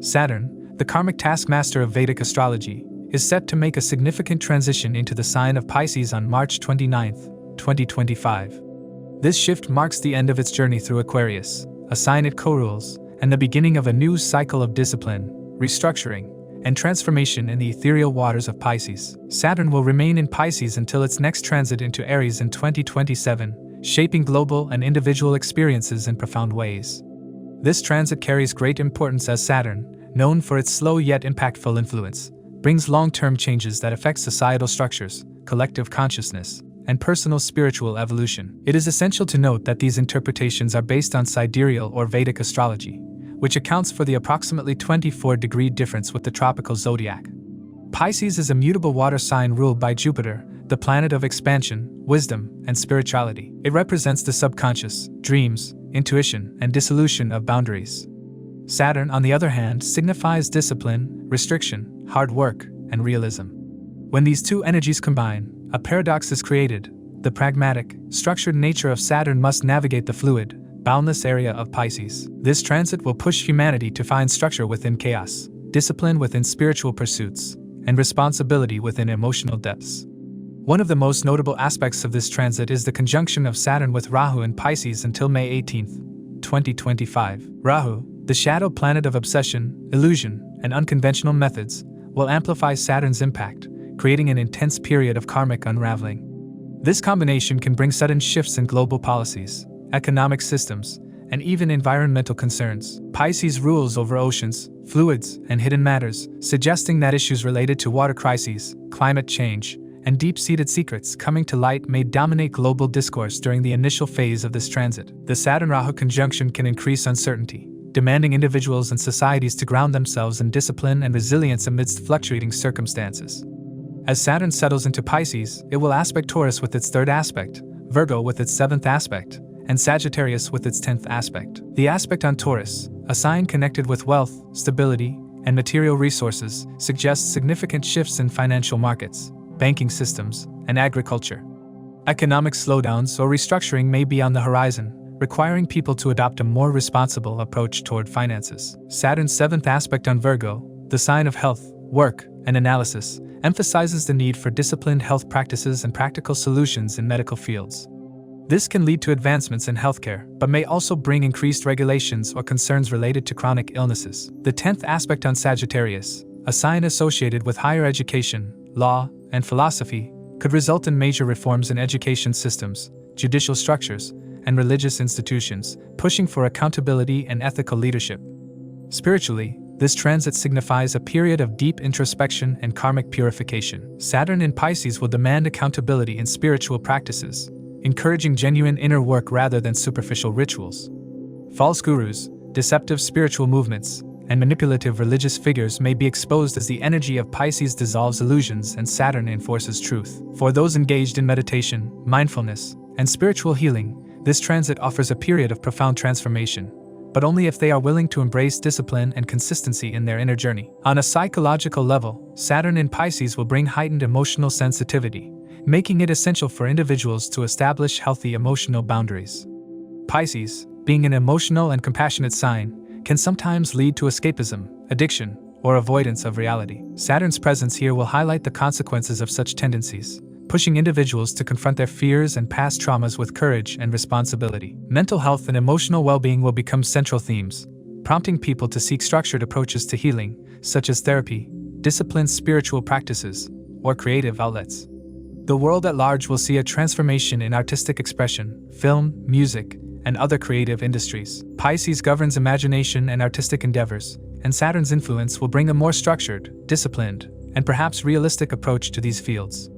Saturn, the karmic taskmaster of Vedic astrology, is set to make a significant transition into the sign of Pisces on March 29, 2025. This shift marks the end of its journey through Aquarius, a sign it co-rules, and the beginning of a new cycle of discipline, restructuring, and transformation in the ethereal waters of Pisces. Saturn will remain in Pisces until its next transit into Aries in 2027, shaping global and individual experiences in profound ways. This transit carries great importance as Saturn, known for its slow yet impactful influence, brings long-term changes that affect societal structures, collective consciousness, and personal spiritual evolution. It is essential to note that these interpretations are based on sidereal or Vedic astrology, which accounts for the approximately 24-degree difference with the tropical zodiac. Pisces is a mutable water sign ruled by Jupiter, the planet of expansion, wisdom, and spirituality. It represents the subconscious, dreams, intuition, and dissolution of boundaries. Saturn, on the other hand, signifies discipline, restriction, hard work, and realism. When these two energies combine, a paradox is created. The pragmatic, structured nature of Saturn must navigate the fluid, boundless area of Pisces. This transit will push humanity to find structure within chaos, discipline within spiritual pursuits, and responsibility within emotional depths. One of the most notable aspects of this transit is the conjunction of Saturn with Rahu in Pisces until May 18, 2025. Rahu, the shadow planet of obsession, illusion, and unconventional methods, will amplify Saturn's impact, creating an intense period of karmic unraveling. This combination can bring sudden shifts in global policies, economic systems, and even environmental concerns. Pisces rules over oceans, fluids, and hidden matters, suggesting that issues related to water crises, climate change, and deep-seated secrets coming to light may dominate global discourse during the initial phase of this transit. The Saturn-Rahu conjunction can increase uncertainty, demanding individuals and societies to ground themselves in discipline and resilience amidst fluctuating circumstances. As Saturn settles into Pisces, it will aspect Taurus with its third aspect, Virgo with its seventh aspect, and Sagittarius with its 10th aspect. The aspect on Taurus, a sign connected with wealth, stability, and material resources, suggests significant shifts in financial markets, banking systems, and agriculture. Economic slowdowns or restructuring may be on the horizon, requiring people to adopt a more responsible approach toward finances. Saturn's 7th aspect on Virgo, the sign of health, work, and analysis, emphasizes the need for disciplined health practices and practical solutions in medical fields. This can lead to advancements in healthcare, but may also bring increased regulations or concerns related to chronic illnesses. The 10th aspect on Sagittarius, a sign associated with higher education, law, and philosophy, could result in major reforms in education systems, judicial structures, and religious institutions, pushing for accountability and ethical leadership. Spiritually, this transit signifies a period of deep introspection and karmic purification. Saturn in Pisces will demand accountability in spiritual practices, encouraging genuine inner work rather than superficial rituals. False gurus, deceptive spiritual movements, and manipulative religious figures may be exposed as the energy of Pisces dissolves illusions and Saturn enforces truth. For those engaged in meditation, mindfulness, and spiritual healing, this transit offers a period of profound transformation, but only if they are willing to embrace discipline and consistency in their inner journey. On a psychological level, Saturn in Pisces will bring heightened emotional sensitivity, making it essential for individuals to establish healthy emotional boundaries. Pisces, being an emotional and compassionate sign, can sometimes lead to escapism, addiction, or avoidance of reality. Saturn's presence here will highlight the consequences of such tendencies, pushing individuals to confront their fears and past traumas with courage and responsibility. Mental health and emotional well-being will become central themes, prompting people to seek structured approaches to healing, such as therapy, disciplined spiritual practices, or creative outlets. The world at large will see a transformation in artistic expression, film, music, and other creative industries. Pisces governs imagination and artistic endeavors, and Saturn's influence will bring a more structured, disciplined, and perhaps realistic approach to these fields.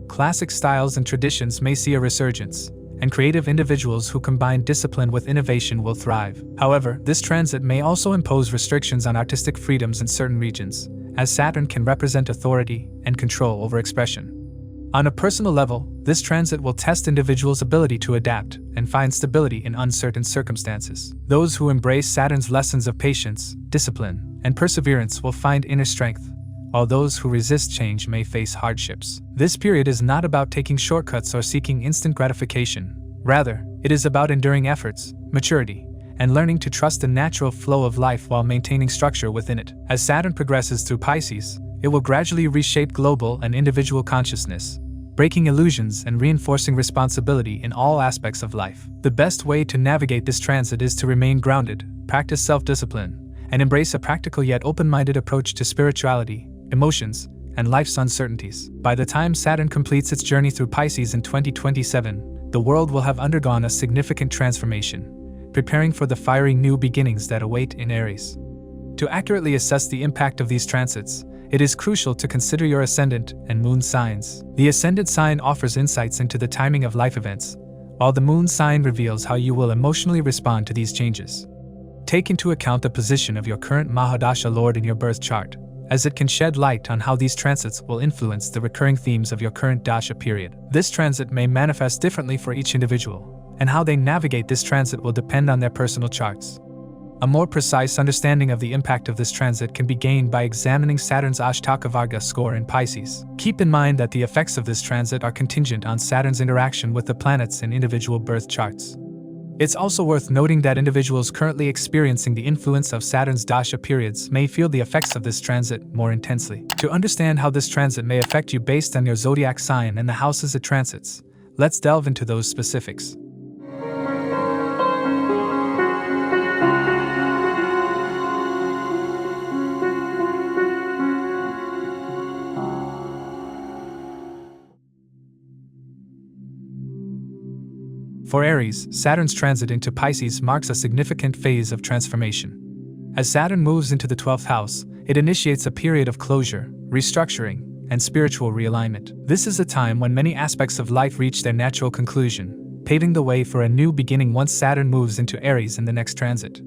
Classic styles and traditions may see a resurgence, and creative individuals who combine discipline with innovation will thrive. However, this transit may also impose restrictions on artistic freedoms in certain regions, as Saturn can represent authority and control over expression. On a personal level, this transit will test individuals' ability to adapt and find stability in uncertain circumstances. Those who embrace Saturn's lessons of patience, discipline, and perseverance will find inner strength, while those who resist change may face hardships. This period is not about taking shortcuts or seeking instant gratification. Rather, it is about enduring efforts, maturity, and learning to trust the natural flow of life while maintaining structure within it. As Saturn progresses through Pisces, it will gradually reshape global and individual consciousness, breaking illusions and reinforcing responsibility in all aspects of life. The best way to navigate this transit is to remain grounded, practice self-discipline, and embrace a practical yet open-minded approach to spirituality, emotions, and life's uncertainties. By the time Saturn completes its journey through Pisces in 2027, the world will have undergone a significant transformation, preparing for the fiery new beginnings that await in Aries. To accurately assess the impact of these transits, it is crucial to consider your ascendant and moon signs. The ascendant sign offers insights into the timing of life events, while the moon sign reveals how you will emotionally respond to these changes. Take into account the position of your current Maha-Dasha lord in your birth chart, as it can shed light on how these transits will influence the recurring themes of your current Dasha period. This transit may manifest differently for each individual, and how they navigate this transit will depend on their personal charts. A more precise understanding of the impact of this transit can be gained by examining Saturn's Ashtaka Varga score in Pisces. Keep in mind that the effects of this transit are contingent on Saturn's interaction with the planets in individual birth charts. It's also worth noting that individuals currently experiencing the influence of Saturn's Dasha periods may feel the effects of this transit more intensely. To understand how this transit may affect you based on your zodiac sign and the houses it transits, let's delve into those specifics. For Aries, Saturn's transit into Pisces marks a significant phase of transformation. As Saturn moves into the 12th house, it initiates a period of closure, restructuring, and spiritual realignment. This is a time when many aspects of life reach their natural conclusion, paving the way for a new beginning once Saturn moves into Aries in the next transit.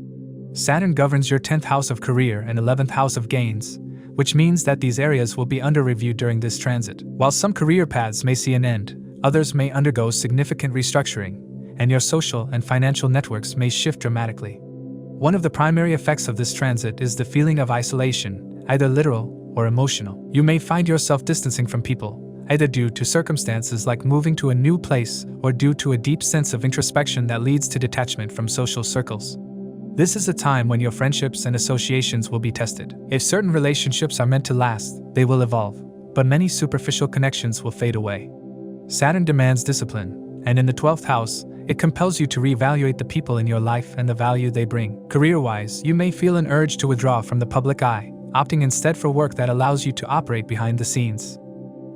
Saturn governs your 10th house of career and 11th house of gains, which means that these areas will be under review during this transit. While some career paths may see an end, others may undergo significant restructuring, and your social and financial networks may shift dramatically. One of the primary effects of this transit is the feeling of isolation, either literal or emotional. You may find yourself distancing from people, either due to circumstances like moving to a new place or due to a deep sense of introspection that leads to detachment from social circles. This is a time when your friendships and associations will be tested. If certain relationships are meant to last, they will evolve, but many superficial connections will fade away. Saturn demands discipline, and in the 12th house, it compels you to reevaluate the people in your life and the value they bring. Career-wise, you may feel an urge to withdraw from the public eye, opting instead for work that allows you to operate behind the scenes.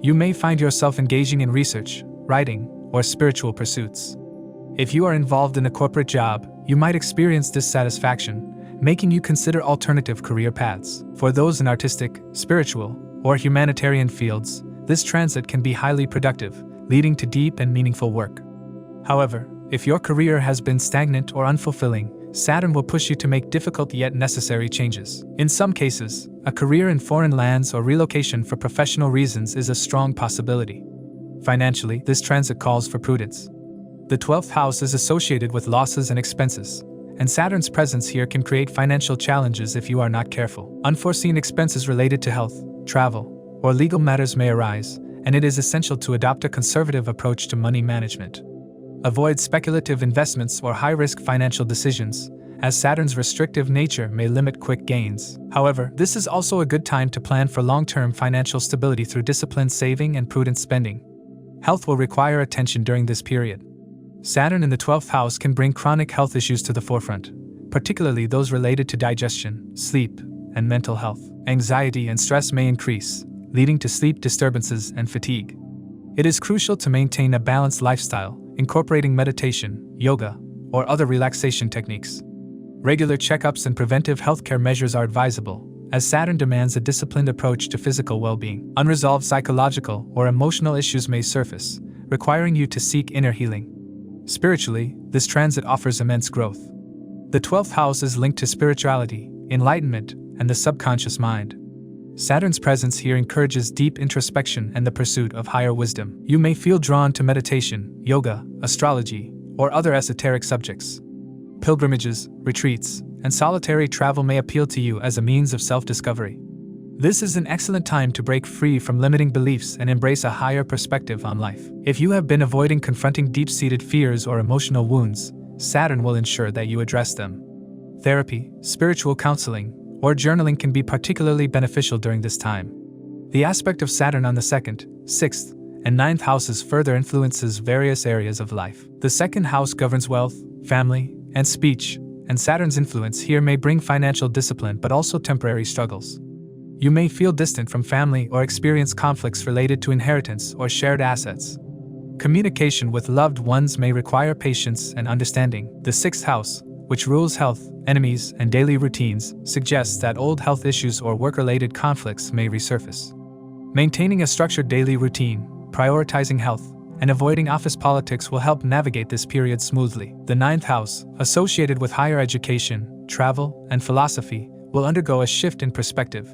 You may find yourself engaging in research, writing, or spiritual pursuits. If you are involved in a corporate job, you might experience dissatisfaction, making you consider alternative career paths. For those in artistic, spiritual, or humanitarian fields, this transit can be highly productive, leading to deep and meaningful work. However, if your career has been stagnant or unfulfilling, Saturn will push you to make difficult yet necessary changes. In some cases, a career in foreign lands or relocation for professional reasons is a strong possibility. Financially, this transit calls for prudence. The 12th house is associated with losses and expenses, and Saturn's presence here can create financial challenges if you are not careful. Unforeseen expenses related to health, travel, or legal matters may arise, and it is essential to adopt a conservative approach to money management. Avoid speculative investments or high-risk financial decisions, as Saturn's restrictive nature may limit quick gains. However, this is also a good time to plan for long-term financial stability through disciplined saving and prudent spending. Health will require attention during this period. Saturn in the 12th house can bring chronic health issues to the forefront, particularly those related to digestion, sleep, and mental health. Anxiety and stress may increase, leading to sleep disturbances and fatigue. It is crucial to maintain a balanced lifestyle, incorporating meditation, yoga, or other relaxation techniques. Regular checkups and preventive healthcare measures are advisable, as Saturn demands a disciplined approach to physical well-being. Unresolved psychological or emotional issues may surface, requiring you to seek inner healing. Spiritually, this transit offers immense growth. The 12th house is linked to spirituality, enlightenment, and the subconscious mind. Saturn's presence here encourages deep introspection and the pursuit of higher wisdom. You may feel drawn to meditation, yoga, astrology, or other esoteric subjects. Pilgrimages, retreats, and solitary travel may appeal to you as a means of self-discovery. This is an excellent time to break free from limiting beliefs and embrace a higher perspective on life. If you have been avoiding confronting deep-seated fears or emotional wounds, Saturn will ensure that you address them. Therapy, spiritual counseling, or journaling can be particularly beneficial during this time. The aspect of Saturn on the 2nd, 6th, and 9th houses further influences various areas of life. The 2nd house governs wealth, family, and speech, and Saturn's influence here may bring financial discipline but also temporary struggles. You may feel distant from family or experience conflicts related to inheritance or shared assets. Communication with loved ones may require patience and understanding. The 6th house, which rules health, enemies, and daily routines, suggests that old health issues or work-related conflicts may resurface. Maintaining a structured daily routine, prioritizing health, and avoiding office politics will help navigate this period smoothly. The 9th house, associated with higher education, travel, and philosophy, will undergo a shift in perspective.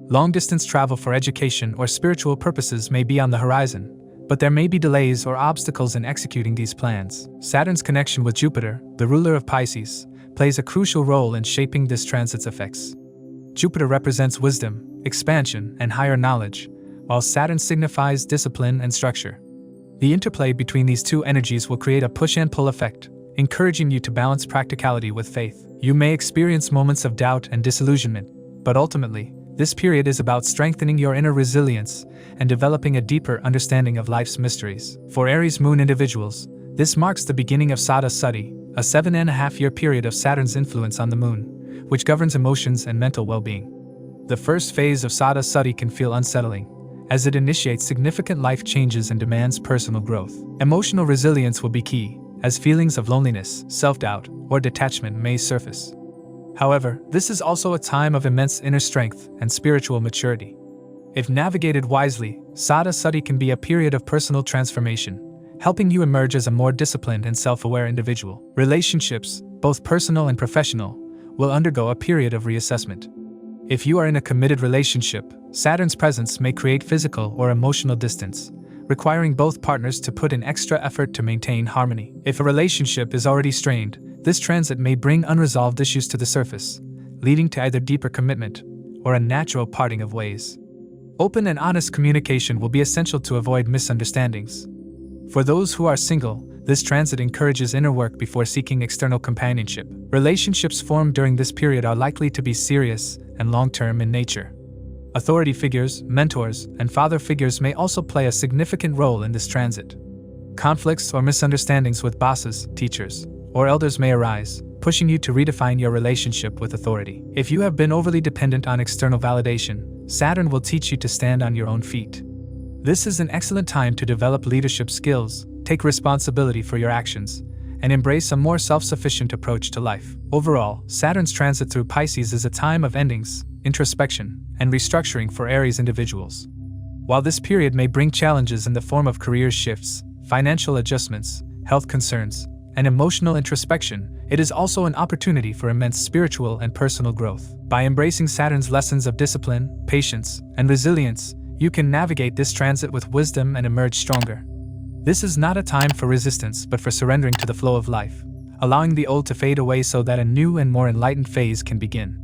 Long-distance travel for education or spiritual purposes may be on the horizon, but there may be delays or obstacles in executing these plans. Saturn's connection with Jupiter, the ruler of Pisces, plays a crucial role in shaping this transit's effects. Jupiter represents wisdom, expansion, and higher knowledge, while Saturn signifies discipline and structure. The interplay between these two energies will create a push and pull effect, encouraging you to balance practicality with faith. You may experience moments of doubt and disillusionment, but ultimately, this period is about strengthening your inner resilience and developing a deeper understanding of life's mysteries. For Aries moon individuals, this marks the beginning of Sada Sati, a 7.5-year period of Saturn's influence on the moon, which governs emotions and mental well-being. The first phase of Sada Sati can feel unsettling, as it initiates significant life changes and demands personal growth. Emotional resilience will be key, as feelings of loneliness, self-doubt, or detachment may surface. However, this is also a time of immense inner strength and spiritual maturity. If navigated wisely, Sada Sati can be a period of personal transformation, helping you emerge as a more disciplined and self-aware individual. Relationships, both personal and professional, will undergo a period of reassessment. If you are in a committed relationship, Saturn's presence may create physical or emotional distance, requiring both partners to put in extra effort to maintain harmony. If a relationship is already strained, this transit may bring unresolved issues to the surface, leading to either deeper commitment or a natural parting of ways. Open and honest communication will be essential to avoid misunderstandings. For those who are single, this transit encourages inner work before seeking external companionship. Relationships formed during this period are likely to be serious and long-term in nature. Authority figures, mentors, and father figures may also play a significant role in this transit. Conflicts or misunderstandings with bosses, teachers, or elders may arise, pushing you to redefine your relationship with authority. If you have been overly dependent on external validation, Saturn will teach you to stand on your own feet. This is an excellent time to develop leadership skills, take responsibility for your actions, and embrace a more self-sufficient approach to life. Overall, Saturn's transit through Pisces is a time of endings, introspection, and restructuring for Aries individuals. While this period may bring challenges in the form of career shifts, financial adjustments, health concerns, and emotional introspection, it is also an opportunity for immense spiritual and personal growth. By embracing Saturn's lessons of discipline, patience, and resilience, you can navigate this transit with wisdom and emerge stronger. This is not a time for resistance but for surrendering to the flow of life, allowing the old to fade away so that a new and more enlightened phase can begin.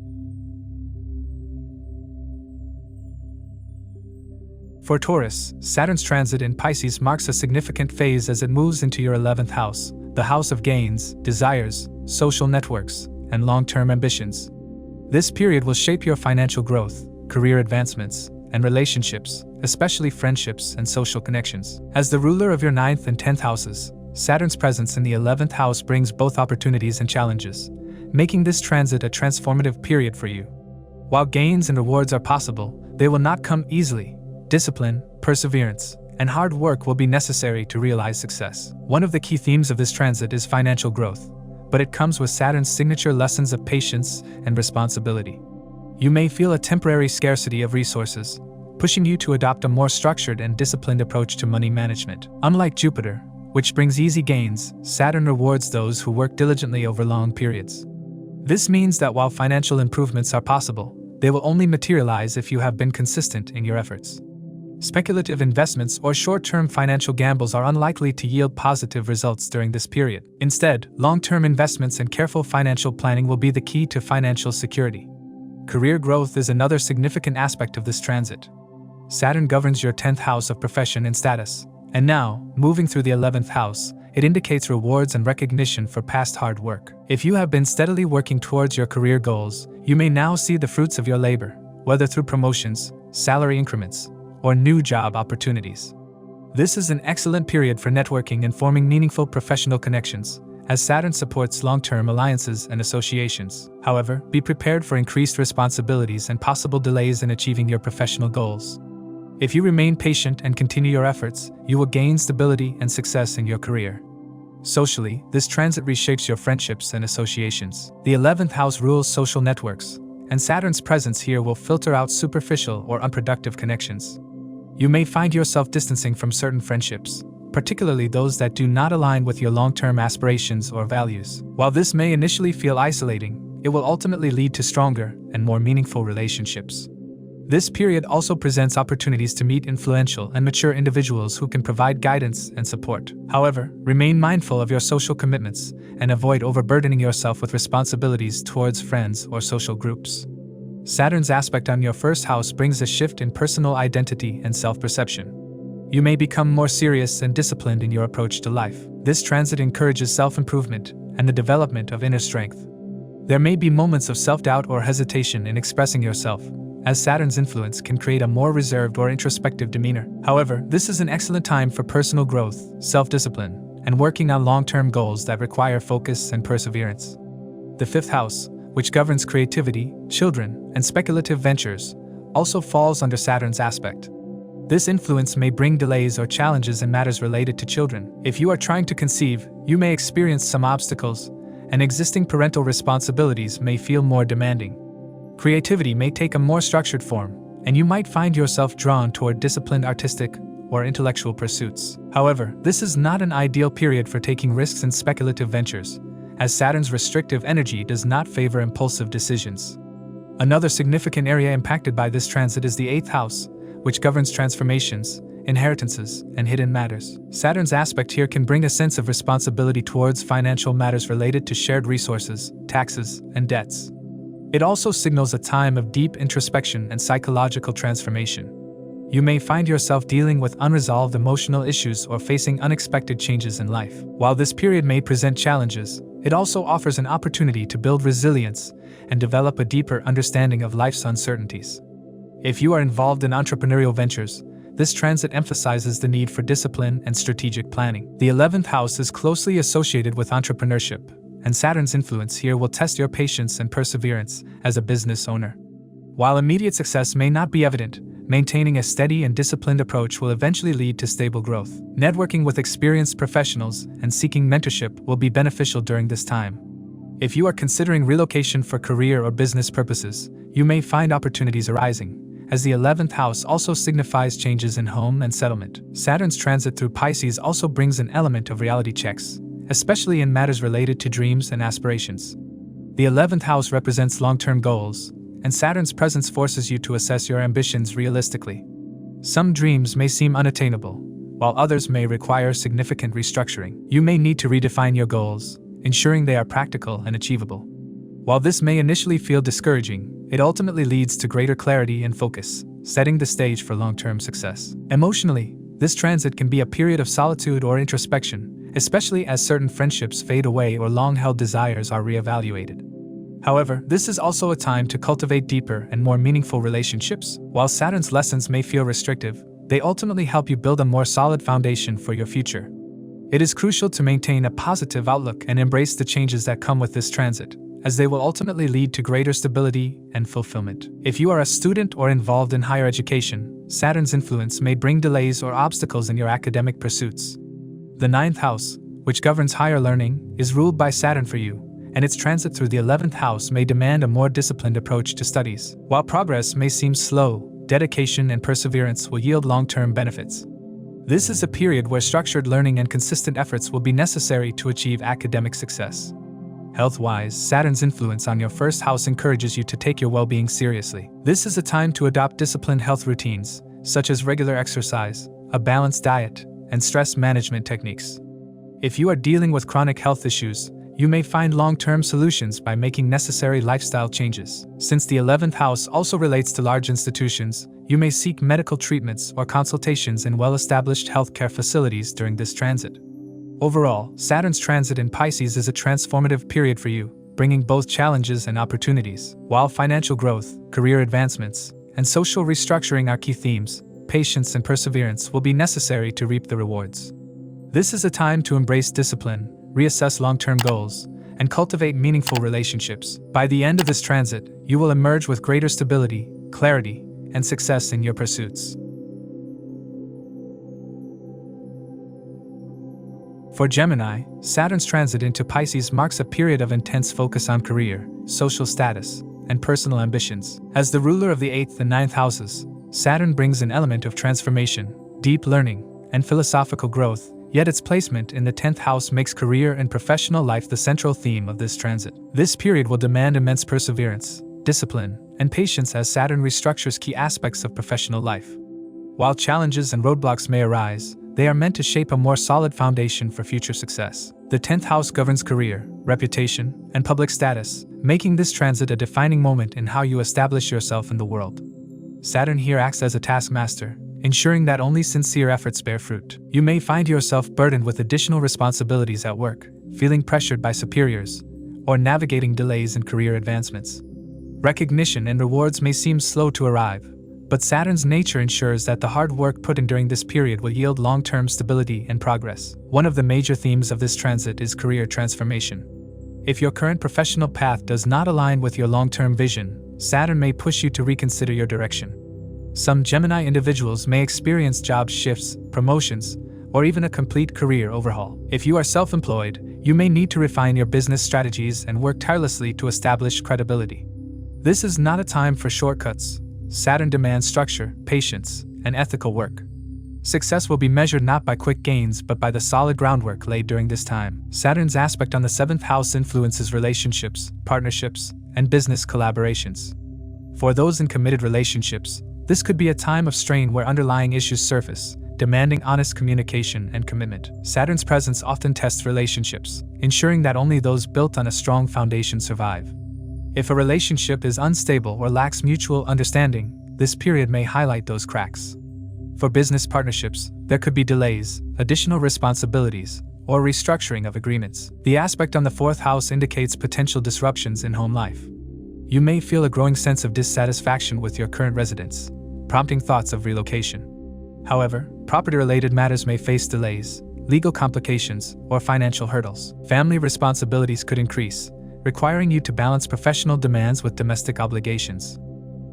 For Taurus, Saturn's transit in Pisces marks a significant phase as it moves into your 11th house, the house of gains, desires, social networks, and long-term ambitions. This period will shape your financial growth, career advancements, and relationships, especially friendships and social connections. As the ruler of your 9th and 10th houses, Saturn's presence in the 11th house brings both opportunities and challenges, making this transit a transformative period for you. While gains and rewards are possible, they will not come easily. Discipline, perseverance, and hard work will be necessary to realize success. One of the key themes of this transit is financial growth, but it comes with Saturn's signature lessons of patience and responsibility. You may feel a temporary scarcity of resources, pushing you to adopt a more structured and disciplined approach to money management. Unlike Jupiter, which brings easy gains, Saturn rewards those who work diligently over long periods. This means that while financial improvements are possible, they will only materialize if you have been consistent in your efforts. Speculative investments or short-term financial gambles are unlikely to yield positive results during this period. Instead, long-term investments and careful financial planning will be the key to financial security. Career growth is another significant aspect of this transit. Saturn governs your 10th house of profession and status, and now, moving through the 11th house, it indicates rewards and recognition for past hard work. If you have been steadily working towards your career goals, you may now see the fruits of your labor, whether through promotions, salary increments, or new job opportunities. This is an excellent period for networking and forming meaningful professional connections, as Saturn supports long-term alliances and associations. However, be prepared for increased responsibilities and possible delays in achieving your professional goals. If you remain patient and continue your efforts, you will gain stability and success in your career. Socially, this transit reshapes your friendships and associations. The 11th house rules social networks, and Saturn's presence here will filter out superficial or unproductive connections. You may find yourself distancing from certain friendships, particularly those that do not align with your long-term aspirations or values. While this may initially feel isolating, it will ultimately lead to stronger and more meaningful relationships. This period also presents opportunities to meet influential and mature individuals who can provide guidance and support. However, remain mindful of your social commitments and avoid overburdening yourself with responsibilities towards friends or social groups. Saturn's aspect on your first house brings a shift in personal identity and self-perception. You may become more serious and disciplined in your approach to life. This transit encourages self-improvement and the development of inner strength. There may be moments of self-doubt or hesitation in expressing yourself, as Saturn's influence can create a more reserved or introspective demeanor. However, this is an excellent time for personal growth, self-discipline, and working on long-term goals that require focus and perseverance. The 5th house, which governs creativity, children, and speculative ventures, also falls under Saturn's aspect. This influence may bring delays or challenges in matters related to children. If you are trying to conceive, you may experience some obstacles, and existing parental responsibilities may feel more demanding. Creativity may take a more structured form, and you might find yourself drawn toward disciplined artistic or intellectual pursuits. However, this is not an ideal period for taking risks in speculative ventures, as Saturn's restrictive energy does not favor impulsive decisions. Another significant area impacted by this transit is the 8th house, which governs transformations, inheritances, and hidden matters. Saturn's aspect here can bring a sense of responsibility towards financial matters related to shared resources, taxes, and debts. It also signals a time of deep introspection and psychological transformation. You may find yourself dealing with unresolved emotional issues or facing unexpected changes in life. While this period may present challenges, it also offers an opportunity to build resilience and develop a deeper understanding of life's uncertainties. If you are involved in entrepreneurial ventures, this transit emphasizes the need for discipline and strategic planning. The 11th house is closely associated with entrepreneurship, and Saturn's influence here will test your patience and perseverance as a business owner. While immediate success may not be evident, maintaining a steady and disciplined approach will eventually lead to stable growth. Networking with experienced professionals and seeking mentorship will be beneficial during this time. If you are considering relocation for career or business purposes, you may find opportunities arising, as the 11th house also signifies changes in home and settlement. Saturn's transit through Pisces also brings an element of reality checks, especially in matters related to dreams and aspirations. The 11th house represents long-term goals, and Saturn's presence forces you to assess your ambitions realistically. Some dreams may seem unattainable, while others may require significant restructuring. You may need to redefine your goals, ensuring they are practical and achievable. While this may initially feel discouraging, it ultimately leads to greater clarity and focus, setting the stage for long-term success. Emotionally, this transit can be a period of solitude or introspection, especially as certain friendships fade away or long-held desires are reevaluated. However, this is also a time to cultivate deeper and more meaningful relationships. While Saturn's lessons may feel restrictive, they ultimately help you build a more solid foundation for your future. It is crucial to maintain a positive outlook and embrace the changes that come with this transit, as they will ultimately lead to greater stability and fulfillment. If you are a student or involved in higher education, Saturn's influence may bring delays or obstacles in your academic pursuits. The 9th house, which governs higher learning, is ruled by Saturn for you, and its transit through the 11th house may demand a more disciplined approach to studies. While progress may seem slow, dedication and perseverance will yield long-term benefits. This is a period where structured learning and consistent efforts will be necessary to achieve academic success. Health-wise, Saturn's influence on your first house encourages you to take your well-being seriously. This is a time to adopt disciplined health routines, such as regular exercise, a balanced diet, and stress management techniques. If you are dealing with chronic health issues, you may find long-term solutions by making necessary lifestyle changes. Since the 11th house also relates to large institutions, you may seek medical treatments or consultations in well-established healthcare facilities during this transit. Overall, Saturn's transit in Pisces is a transformative period for you, bringing both challenges and opportunities. While financial growth, career advancements, and social restructuring are key themes, patience and perseverance will be necessary to reap the rewards. This is a time to embrace discipline, reassess long-term goals, and cultivate meaningful relationships. By the end of this transit, you will emerge with greater stability, clarity, and success in your pursuits. For Gemini, Saturn's transit into Pisces marks a period of intense focus on career, social status, and personal ambitions. As the ruler of the 8th and 9th houses, Saturn brings an element of transformation, deep learning, and philosophical growth, yet its placement in the 10th house makes career and professional life the central theme of this transit. This period will demand immense perseverance, discipline, and patience as Saturn restructures key aspects of professional life. While challenges and roadblocks may arise, they are meant to shape a more solid foundation for future success. The 10th house governs career, reputation, and public status, making this transit a defining moment in how you establish yourself in the world. Saturn here acts as a taskmaster, ensuring that only sincere efforts bear fruit. You may find yourself burdened with additional responsibilities at work, feeling pressured by superiors, or navigating delays in career advancements. Recognition and rewards may seem slow to arrive, but Saturn's nature ensures that the hard work put in during this period will yield long-term stability and progress. One of the major themes of this transit is career transformation. If your current professional path does not align with your long-term vision, Saturn may push you to reconsider your direction. Some Gemini individuals may experience job shifts, promotions, or even a complete career overhaul. If you are self-employed, you may need to refine your business strategies and work tirelessly to establish credibility. This is not a time for shortcuts. Saturn demands structure, patience, and ethical work. Success will be measured not by quick gains but by the solid groundwork laid during this time. Saturn's aspect on the 7th house influences relationships, partnerships, and business collaborations. For those in committed relationships, this could be a time of strain where underlying issues surface, demanding honest communication and commitment. Saturn's presence often tests relationships, ensuring that only those built on a strong foundation survive. If a relationship is unstable or lacks mutual understanding, this period may highlight those cracks. For business partnerships, there could be delays, additional responsibilities, or restructuring of agreements. The aspect on the 4th house indicates potential disruptions in home life. You may feel a growing sense of dissatisfaction with your current residence, prompting thoughts of relocation. However, property-related matters may face delays, legal complications, or financial hurdles. Family responsibilities could increase, requiring you to balance professional demands with domestic obligations.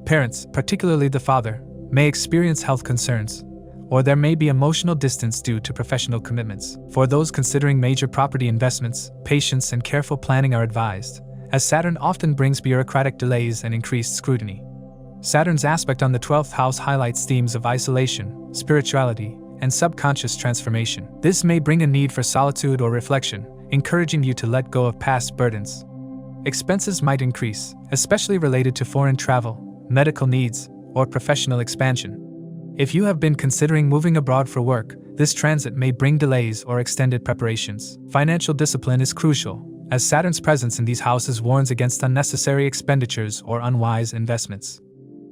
Parents, particularly the father, may experience health concerns, or there may be emotional distance due to professional commitments. For those considering major property investments, patience and careful planning are advised, as Saturn often brings bureaucratic delays and increased scrutiny. Saturn's aspect on the 12th house highlights themes of isolation, spirituality, and subconscious transformation. This may bring a need for solitude or reflection, encouraging you to let go of past burdens. Expenses might increase, especially related to foreign travel, medical needs, or professional expansion. If you have been considering moving abroad for work, this transit may bring delays or extended preparations. Financial discipline is crucial, as Saturn's presence in these houses warns against unnecessary expenditures or unwise investments.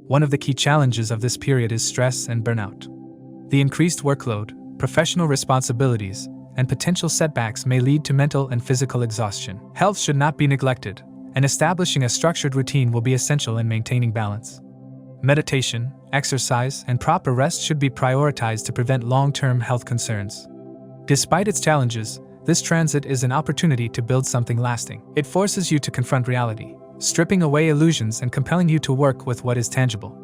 One of the key challenges of this period is stress and burnout. The increased workload, professional responsibilities, and potential setbacks may lead to mental and physical exhaustion. Health should not be neglected, and establishing a structured routine will be essential in maintaining balance. Meditation, exercise, and proper rest should be prioritized to prevent long-term health concerns. Despite its challenges, this transit is an opportunity to build something lasting. It forces you to confront reality, stripping away illusions and compelling you to work with what is tangible.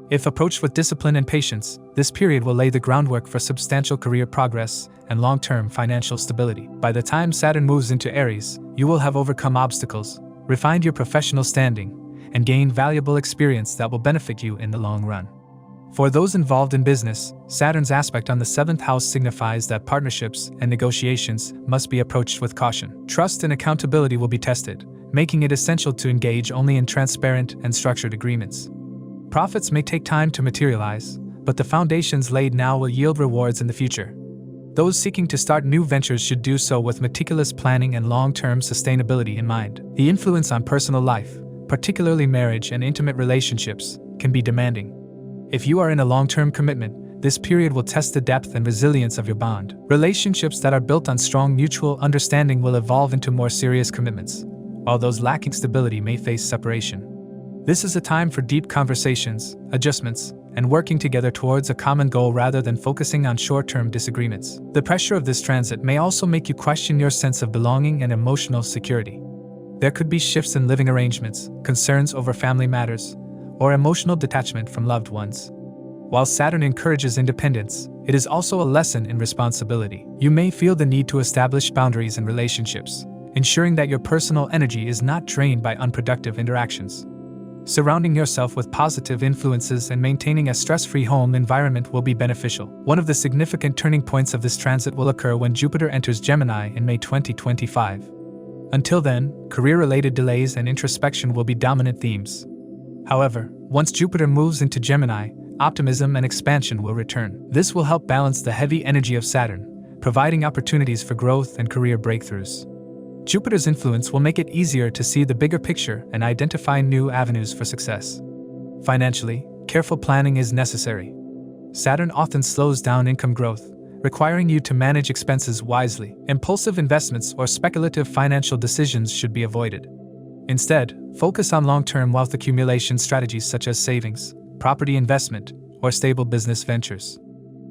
If approached with discipline and patience, this period will lay the groundwork for substantial career progress and long-term financial stability. By the time Saturn moves into Aries, you will have overcome obstacles, refined your professional standing, and gained valuable experience that will benefit you in the long run. For those involved in business, Saturn's aspect on the 7th house signifies that partnerships and negotiations must be approached with caution. Trust and accountability will be tested, making it essential to engage only in transparent and structured agreements. Profits may take time to materialize, but the foundations laid now will yield rewards in the future. Those seeking to start new ventures should do so with meticulous planning and long-term sustainability in mind. The influence on personal life, particularly marriage and intimate relationships, can be demanding. If you are in a long-term commitment, This period will test the depth and resilience of your bond. Relationships that are built on strong mutual understanding will evolve into more serious commitments, while those lacking stability may face separation. This is a time for deep conversations, adjustments, and working together towards a common goal rather than focusing on short-term disagreements. The pressure of this transit may also make you question your sense of belonging and emotional security. There could be shifts in living arrangements, concerns over family matters, or emotional detachment from loved ones. While Saturn encourages independence, it is also a lesson in responsibility. You may feel the need to establish boundaries in relationships, ensuring that your personal energy is not drained by unproductive interactions. Surrounding yourself with positive influences and maintaining a stress-free home environment will be beneficial. One of the significant turning points of this transit will occur when Jupiter enters Gemini in May 2025. Until then, career-related delays and introspection will be dominant themes. However, once Jupiter moves into Gemini, optimism and expansion will return. This will help balance the heavy energy of Saturn, providing opportunities for growth and career breakthroughs. Jupiter's influence will make it easier to see the bigger picture and identify new avenues for success. Financially, careful planning is necessary. Saturn often slows down income growth, requiring you to manage expenses wisely. Impulsive investments or speculative financial decisions should be avoided. Instead, focus on long-term wealth accumulation strategies such as savings, property investment, or stable business ventures.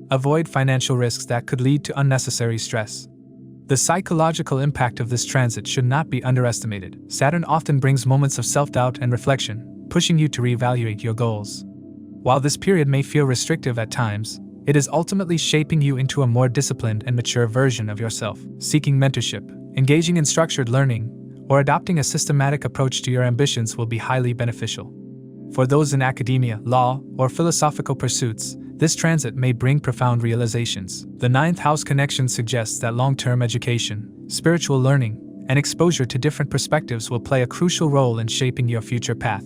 Avoid financial risks that could lead to unnecessary stress. The psychological impact of this transit should not be underestimated. Saturn often brings moments of self-doubt and reflection, pushing you to reevaluate your goals. While this period may feel restrictive at times, it is ultimately shaping you into a more disciplined and mature version of yourself. Seeking mentorship, engaging in structured learning, or adopting a systematic approach to your ambitions will be highly beneficial. For those in academia, law, or philosophical pursuits, this transit may bring profound realizations. The ninth house connection suggests that long-term education, spiritual learning, and exposure to different perspectives will play a crucial role in shaping your future path.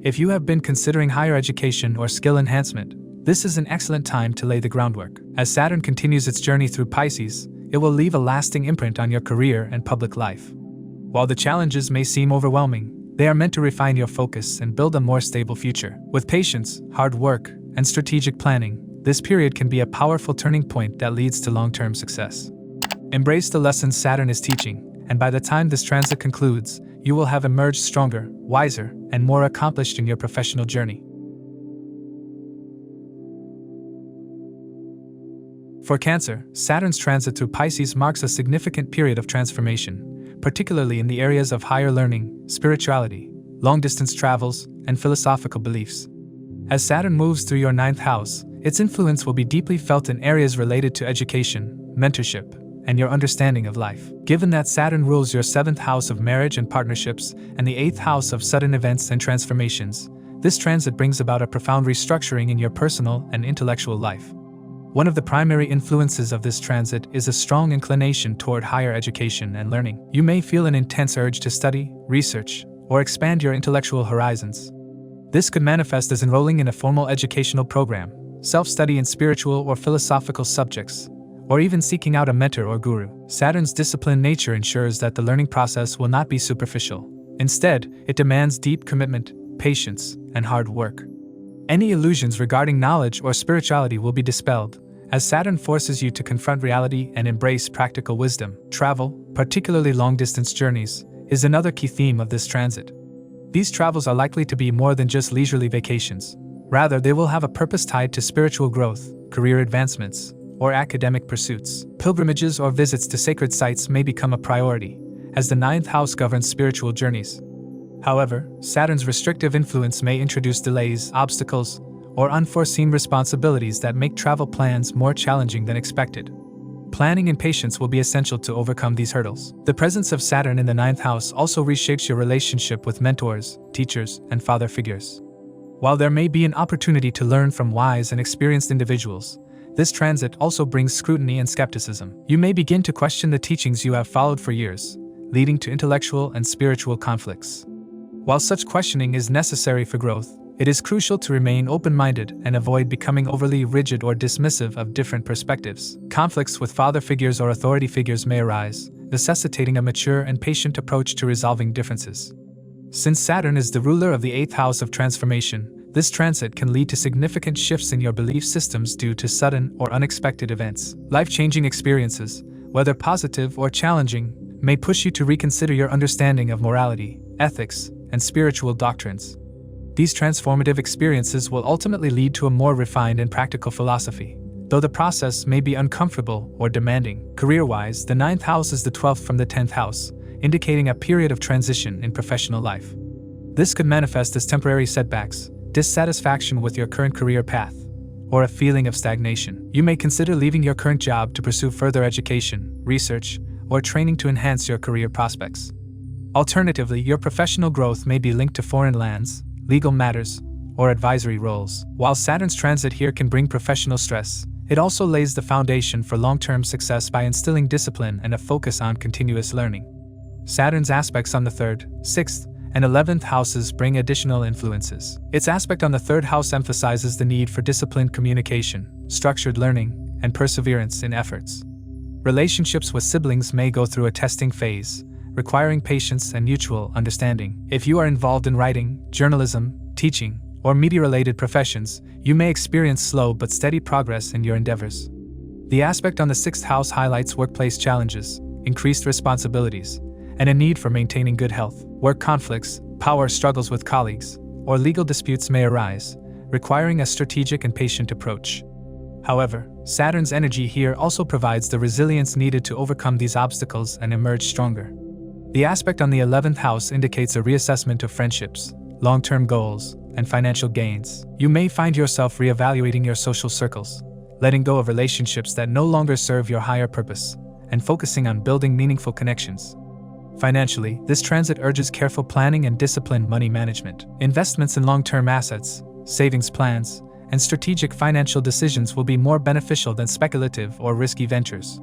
If you have been considering higher education or skill enhancement, this is an excellent time to lay the groundwork. As Saturn continues its journey through Pisces, it will leave a lasting imprint on your career and public life. While the challenges may seem overwhelming, they are meant to refine your focus and build a more stable future. With patience, hard work, and strategic planning, this period can be a powerful turning point that leads to long-term success. Embrace the lessons Saturn is teaching, and by the time this transit concludes, you will have emerged stronger, wiser, and more accomplished in your professional journey. For Cancer, Saturn's transit through Pisces marks a significant period of transformation, particularly in the areas of higher learning, spirituality, long-distance travels, and philosophical beliefs. As Saturn moves through your ninth house, its influence will be deeply felt in areas related to education, mentorship, and your understanding of life. Given that Saturn rules your seventh house of marriage and partnerships and the eighth house of sudden events and transformations, this transit brings about a profound restructuring in your personal and intellectual life. One of the primary influences of this transit is a strong inclination toward higher education and learning. You may feel an intense urge to study, research, or expand your intellectual horizons. This could manifest as enrolling in a formal educational program, self-study in spiritual or philosophical subjects, or even seeking out a mentor or guru. Saturn's disciplined nature ensures that the learning process will not be superficial. Instead, it demands deep commitment, patience, and hard work. Any illusions regarding knowledge or spirituality will be dispelled, as Saturn forces you to confront reality and embrace practical wisdom. Travel, particularly long-distance journeys, is another key theme of this transit. These travels are likely to be more than just leisurely vacations. Rather, they will have a purpose tied to spiritual growth, career advancements, or academic pursuits. Pilgrimages or visits to sacred sites may become a priority, as the ninth house governs spiritual journeys. However, Saturn's restrictive influence may introduce delays, obstacles, or unforeseen responsibilities that make travel plans more challenging than expected. Planning and patience will be essential to overcome these hurdles. The presence of Saturn in the ninth house also reshapes your relationship with mentors, teachers, and father figures. While there may be an opportunity to learn from wise and experienced individuals, this transit also brings scrutiny and skepticism. You may begin to question the teachings you have followed for years, leading to intellectual and spiritual conflicts. While such questioning is necessary for growth, it is crucial to remain open-minded and avoid becoming overly rigid or dismissive of different perspectives. Conflicts with father figures or authority figures may arise, necessitating a mature and patient approach to resolving differences. Since Saturn is the ruler of the eighth house of transformation, this transit can lead to significant shifts in your belief systems due to sudden or unexpected events. Life-changing experiences, whether positive or challenging, may push you to reconsider your understanding of morality, ethics, and spiritual doctrines. These transformative experiences will ultimately lead to a more refined and practical philosophy, though the process may be uncomfortable or demanding. Career-wise, the 9th house is the 12th from the 10th house, indicating a period of transition in professional life. This could manifest as temporary setbacks, dissatisfaction with your current career path, or a feeling of stagnation. You may consider leaving your current job to pursue further education, research, or training to enhance your career prospects. Alternatively, your professional growth may be linked to foreign lands, legal matters, or advisory roles. While Saturn's transit here can bring professional stress, it also lays the foundation for long-term success by instilling discipline and a focus on continuous learning. Saturn's aspects on the 3rd, 6th, and 11th houses bring additional influences. Its aspect on the 3rd house emphasizes the need for disciplined communication, structured learning, and perseverance in efforts. Relationships with siblings may go through a testing phase, requiring patience and mutual understanding. If you are involved in writing, journalism, teaching, or media-related professions, you may experience slow but steady progress in your endeavors. The aspect on the 6th house highlights workplace challenges, increased responsibilities, and a need for maintaining good health. Work conflicts, power struggles with colleagues, or legal disputes may arise, requiring a strategic and patient approach. However, Saturn's energy here also provides the resilience needed to overcome these obstacles and emerge stronger. The aspect on the 11th house indicates a reassessment of friendships, long-term goals, and financial gains. You may find yourself reevaluating your social circles, letting go of relationships that no longer serve your higher purpose, and focusing on building meaningful connections. Financially, this transit urges careful planning and disciplined money management. Investments in long-term assets, savings plans, and strategic financial decisions will be more beneficial than speculative or risky ventures.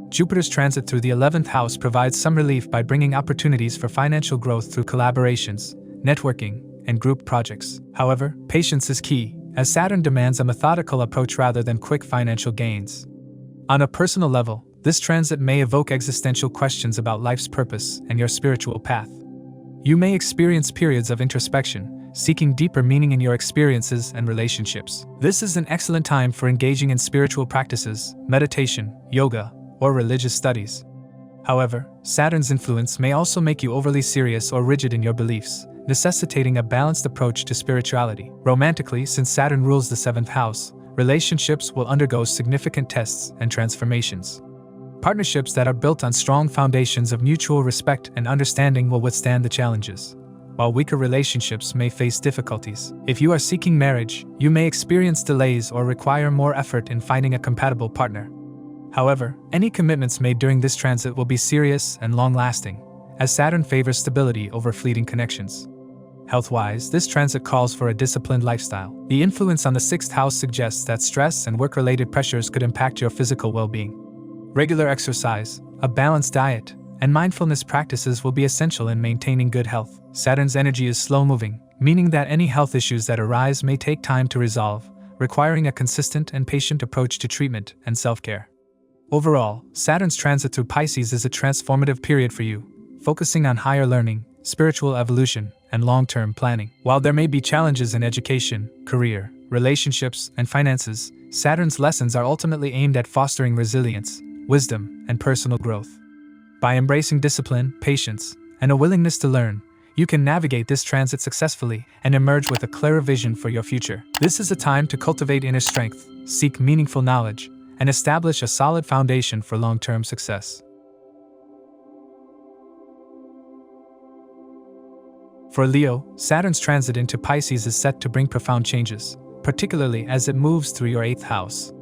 Jupiter's transit through the 11th house provides some relief by bringing opportunities for financial growth through collaborations, networking, and group projects. However, patience is key, as Saturn demands a methodical approach rather than quick financial gains. On a personal level, this transit may evoke existential questions about life's purpose and your spiritual path. You may experience periods of introspection, seeking deeper meaning in your experiences and relationships. This is an excellent time for engaging in spiritual practices, meditation, yoga, or religious studies. However, Saturn's influence may also make you overly serious or rigid in your beliefs, necessitating a balanced approach to spirituality. Romantically, since Saturn rules the 7th house, relationships will undergo significant tests and transformations. Partnerships that are built on strong foundations of mutual respect and understanding will withstand the challenges, while weaker relationships may face difficulties. If you are seeking marriage, you may experience delays or require more effort in finding a compatible partner. However, any commitments made during this transit will be serious and long-lasting, as Saturn favors stability over fleeting connections. Health-wise, this transit calls for a disciplined lifestyle. The influence on the 6th house suggests that stress and work-related pressures could impact your physical well-being. Regular exercise, a balanced diet, and mindfulness practices will be essential in maintaining good health. Saturn's energy is slow-moving, meaning that any health issues that arise may take time to resolve, requiring a consistent and patient approach to treatment and self-care. Overall, Saturn's transit through Pisces is a transformative period for you, focusing on higher learning, spiritual evolution, and long-term planning. While there may be challenges in education, career, relationships, and finances, Saturn's lessons are ultimately aimed at fostering resilience, wisdom, and personal growth. By embracing discipline, patience, and a willingness to learn, you can navigate this transit successfully and emerge with a clearer vision for your future. This is a time to cultivate inner strength, seek meaningful knowledge, and establish a solid foundation for long-term success. For Leo, Saturn's transit into Pisces is set to bring profound changes, particularly as it moves through your 8th house.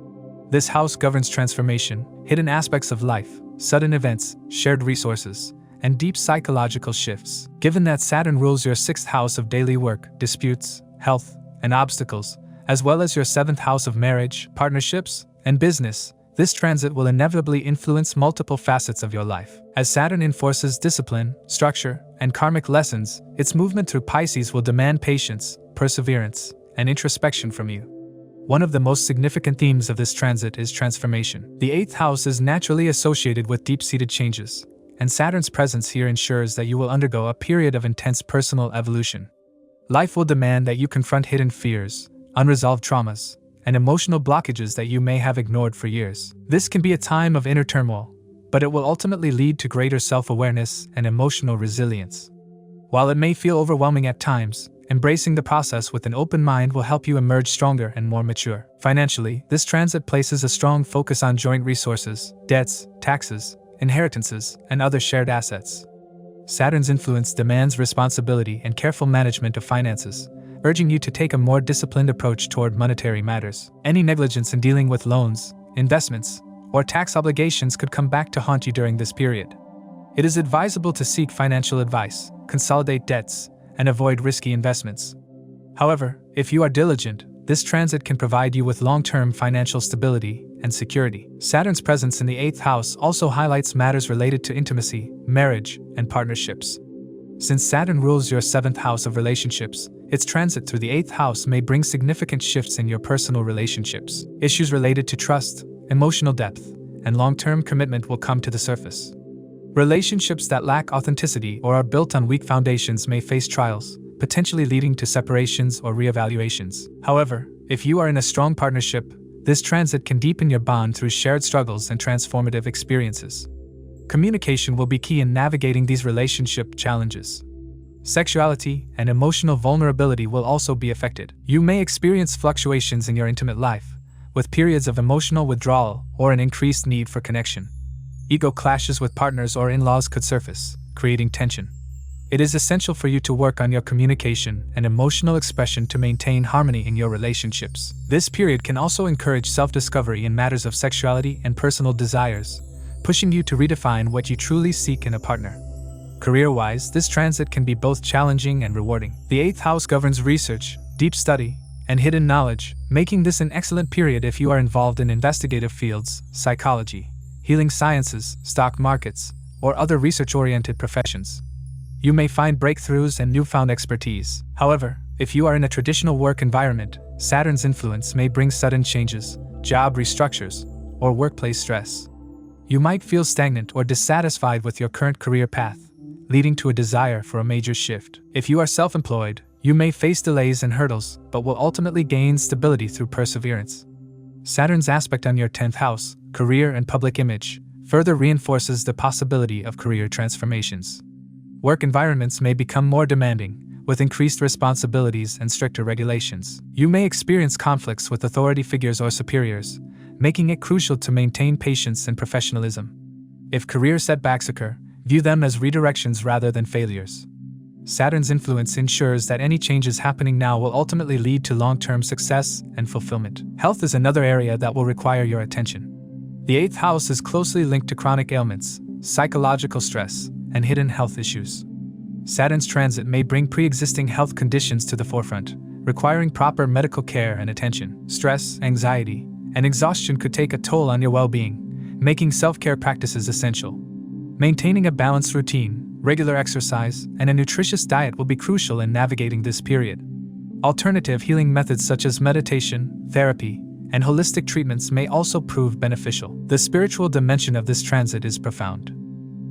This house governs transformation, hidden aspects of life, sudden events, shared resources, and deep psychological shifts. Given that Saturn rules your 6th house of daily work, disputes, health, and obstacles, as well as your 7th house of marriage, partnerships, and business, this transit will inevitably influence multiple facets of your life. As Saturn enforces discipline, structure, and karmic lessons, its movement through Pisces will demand patience, perseverance, and introspection from you. One of the most significant themes of this transit is transformation. The 8th house is naturally associated with deep-seated changes, and Saturn's presence here ensures that you will undergo a period of intense personal evolution. Life will demand that you confront hidden fears, unresolved traumas, and emotional blockages that you may have ignored for years. This can be a time of inner turmoil, but it will ultimately lead to greater self-awareness and emotional resilience. While it may feel overwhelming at times, embracing the process with an open mind will help you emerge stronger and more mature. Financially, this transit places a strong focus on joint resources, debts, taxes, inheritances, and other shared assets. Saturn's influence demands responsibility and careful management of finances, urging you to take a more disciplined approach toward monetary matters. Any negligence in dealing with loans, investments, or tax obligations could come back to haunt you during this period. It is advisable to seek financial advice, consolidate debts, and avoid risky investments. However, if you are diligent, this transit can provide you with long-term financial stability and security. Saturn's presence in the 8th house also highlights matters related to intimacy, marriage, and partnerships. Since Saturn rules your 7th house of relationships, its transit through the 8th house may bring significant shifts in your personal relationships. Issues related to trust, emotional depth, and long-term commitment will come to the surface. Relationships that lack authenticity or are built on weak foundations may face trials, potentially leading to separations or reevaluations. However, if you are in a strong partnership, this transit can deepen your bond through shared struggles and transformative experiences. Communication will be key in navigating these relationship challenges. Sexuality and emotional vulnerability will also be affected. You may experience fluctuations in your intimate life, with periods of emotional withdrawal or an increased need for connection. Ego clashes with partners or in-laws could surface, creating tension. It is essential for you to work on your communication and emotional expression to maintain harmony in your relationships. This period can also encourage self-discovery in matters of sexuality and personal desires, pushing you to redefine what you truly seek in a partner. Career-wise, this transit can be both challenging and rewarding. The 8th house governs research, deep study, and hidden knowledge, making this an excellent period if you are involved in investigative fields, psychology, healing sciences, stock markets, or other research-oriented professions. You may find breakthroughs and newfound expertise. However, if you are in a traditional work environment, Saturn's influence may bring sudden changes, job restructures, or workplace stress. You might feel stagnant or dissatisfied with your current career path, leading to a desire for a major shift. If you are self-employed, you may face delays and hurdles, but will ultimately gain stability through perseverance. Saturn's aspect on your 10th house, career and public image, further reinforces the possibility of career transformations. Work environments may become more demanding, with increased responsibilities and stricter regulations. You may experience conflicts with authority figures or superiors, making it crucial to maintain patience and professionalism. If career setbacks occur, view them as redirections rather than failures. Saturn's influence ensures that any changes happening now will ultimately lead to long-term success and fulfillment. Health is another area that will require your attention. The 8th house is closely linked to chronic ailments, psychological stress, and hidden health issues. Saturn's transit may bring pre-existing health conditions to the forefront, requiring proper medical care and attention. Stress, anxiety, and exhaustion could take a toll on your well-being, making self-care practices essential. Maintaining a balanced routine, regular exercise, and a nutritious diet will be crucial in navigating this period. Alternative healing methods such as meditation, therapy, and holistic treatments may also prove beneficial. The spiritual dimension of this transit is profound.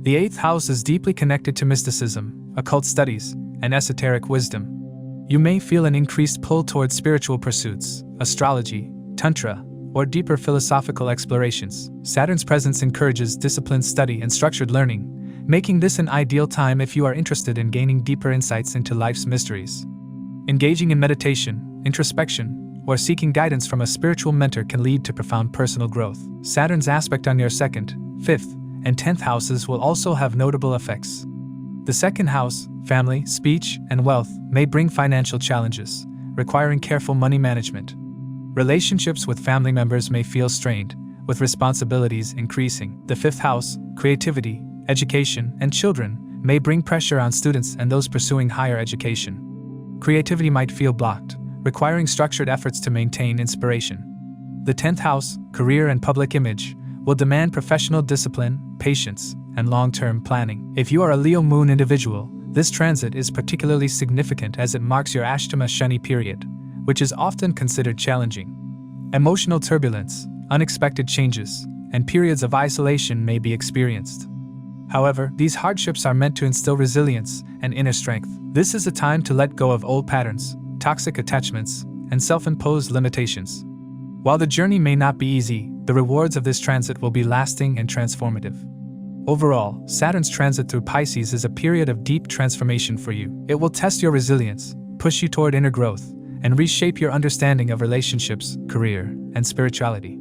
The 8th house is deeply connected to mysticism, occult studies, and esoteric wisdom. You may feel an increased pull towards spiritual pursuits, astrology, tantra, or deeper philosophical explorations. Saturn's presence encourages disciplined study and structured learning, making this an ideal time if you are interested in gaining deeper insights into life's mysteries. Engaging in meditation, introspection, or seeking guidance from a spiritual mentor can lead to profound personal growth. Saturn's aspect on your 2nd, 5th, and 10th houses will also have notable effects. The 2nd house, family, speech, and wealth, may bring financial challenges, requiring careful money management. Relationships with family members may feel strained, with responsibilities increasing. The 5th house, creativity, education, and children, may bring pressure on students and those pursuing higher education. Creativity might feel blocked, requiring structured efforts to maintain inspiration. The 10th house, career and public image, will demand professional discipline, patience, and long-term planning. If you are a Leo moon individual, this transit is particularly significant as it marks your Ashtama Shani period, which is often considered challenging. Emotional turbulence, unexpected changes, and periods of isolation may be experienced. However, these hardships are meant to instill resilience and inner strength, This is a time to let go of old patterns, toxic attachments, and self-imposed limitations. While the journey may not be easy, the rewards of this transit will be lasting and transformative. Overall, Saturn's transit through Pisces is a period of deep transformation for you. It will test your resilience, push you toward inner growth, and reshape your understanding of relationships, career, and spirituality.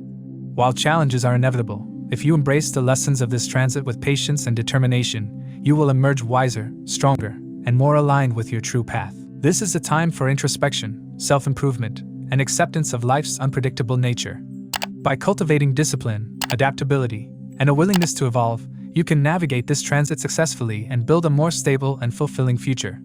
While challenges are inevitable, if you embrace the lessons of this transit with patience and determination, you will emerge wiser, stronger, and more aligned with your true path. This is a time for introspection, self-improvement, and acceptance of life's unpredictable nature. By cultivating discipline, adaptability, and a willingness to evolve, you can navigate this transit successfully and build a more stable and fulfilling future.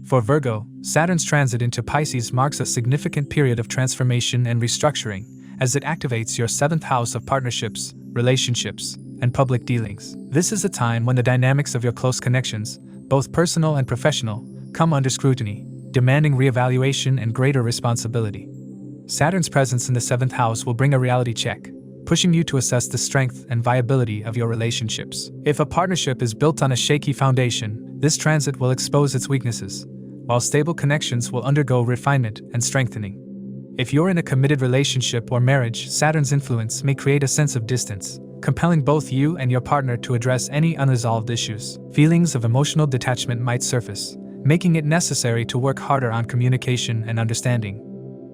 For Virgo, Saturn's transit into Pisces marks a significant period of transformation and restructuring, as it activates your 7th house of partnerships, relationships, and public dealings. This is a time when the dynamics of your close connections, both personal and professional, come under scrutiny, demanding reevaluation and greater responsibility. Saturn's presence in the 7th house will bring a reality check, pushing you to assess the strength and viability of your relationships. If a partnership is built on a shaky foundation, this transit will expose its weaknesses, while stable connections will undergo refinement and strengthening. If you're in a committed relationship or marriage, Saturn's influence may create a sense of distance, compelling both you and your partner to address any unresolved issues. Feelings of emotional detachment might surface, making it necessary to work harder on communication and understanding.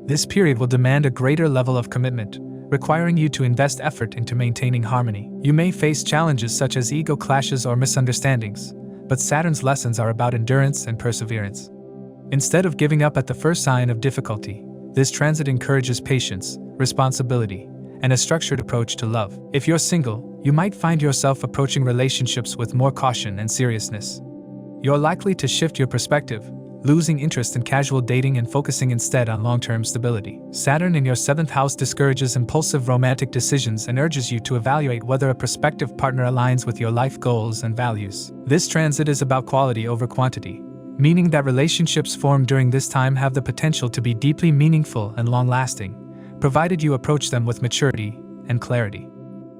This period will demand a greater level of commitment, requiring you to invest effort into maintaining harmony. You may face challenges such as ego clashes or misunderstandings, but Saturn's lessons are about endurance and perseverance. Instead of giving up at the first sign of difficulty, this transit encourages patience, responsibility, and a structured approach to love. If you're single, you might find yourself approaching relationships with more caution and seriousness. You're likely to shift your perspective, losing interest in casual dating and focusing instead on long-term stability. Saturn in your 7th house discourages impulsive romantic decisions and urges you to evaluate whether a prospective partner aligns with your life goals and values. This transit is about quality over quantity, meaning that relationships formed during this time have the potential to be deeply meaningful and long-lasting, provided you approach them with maturity and clarity.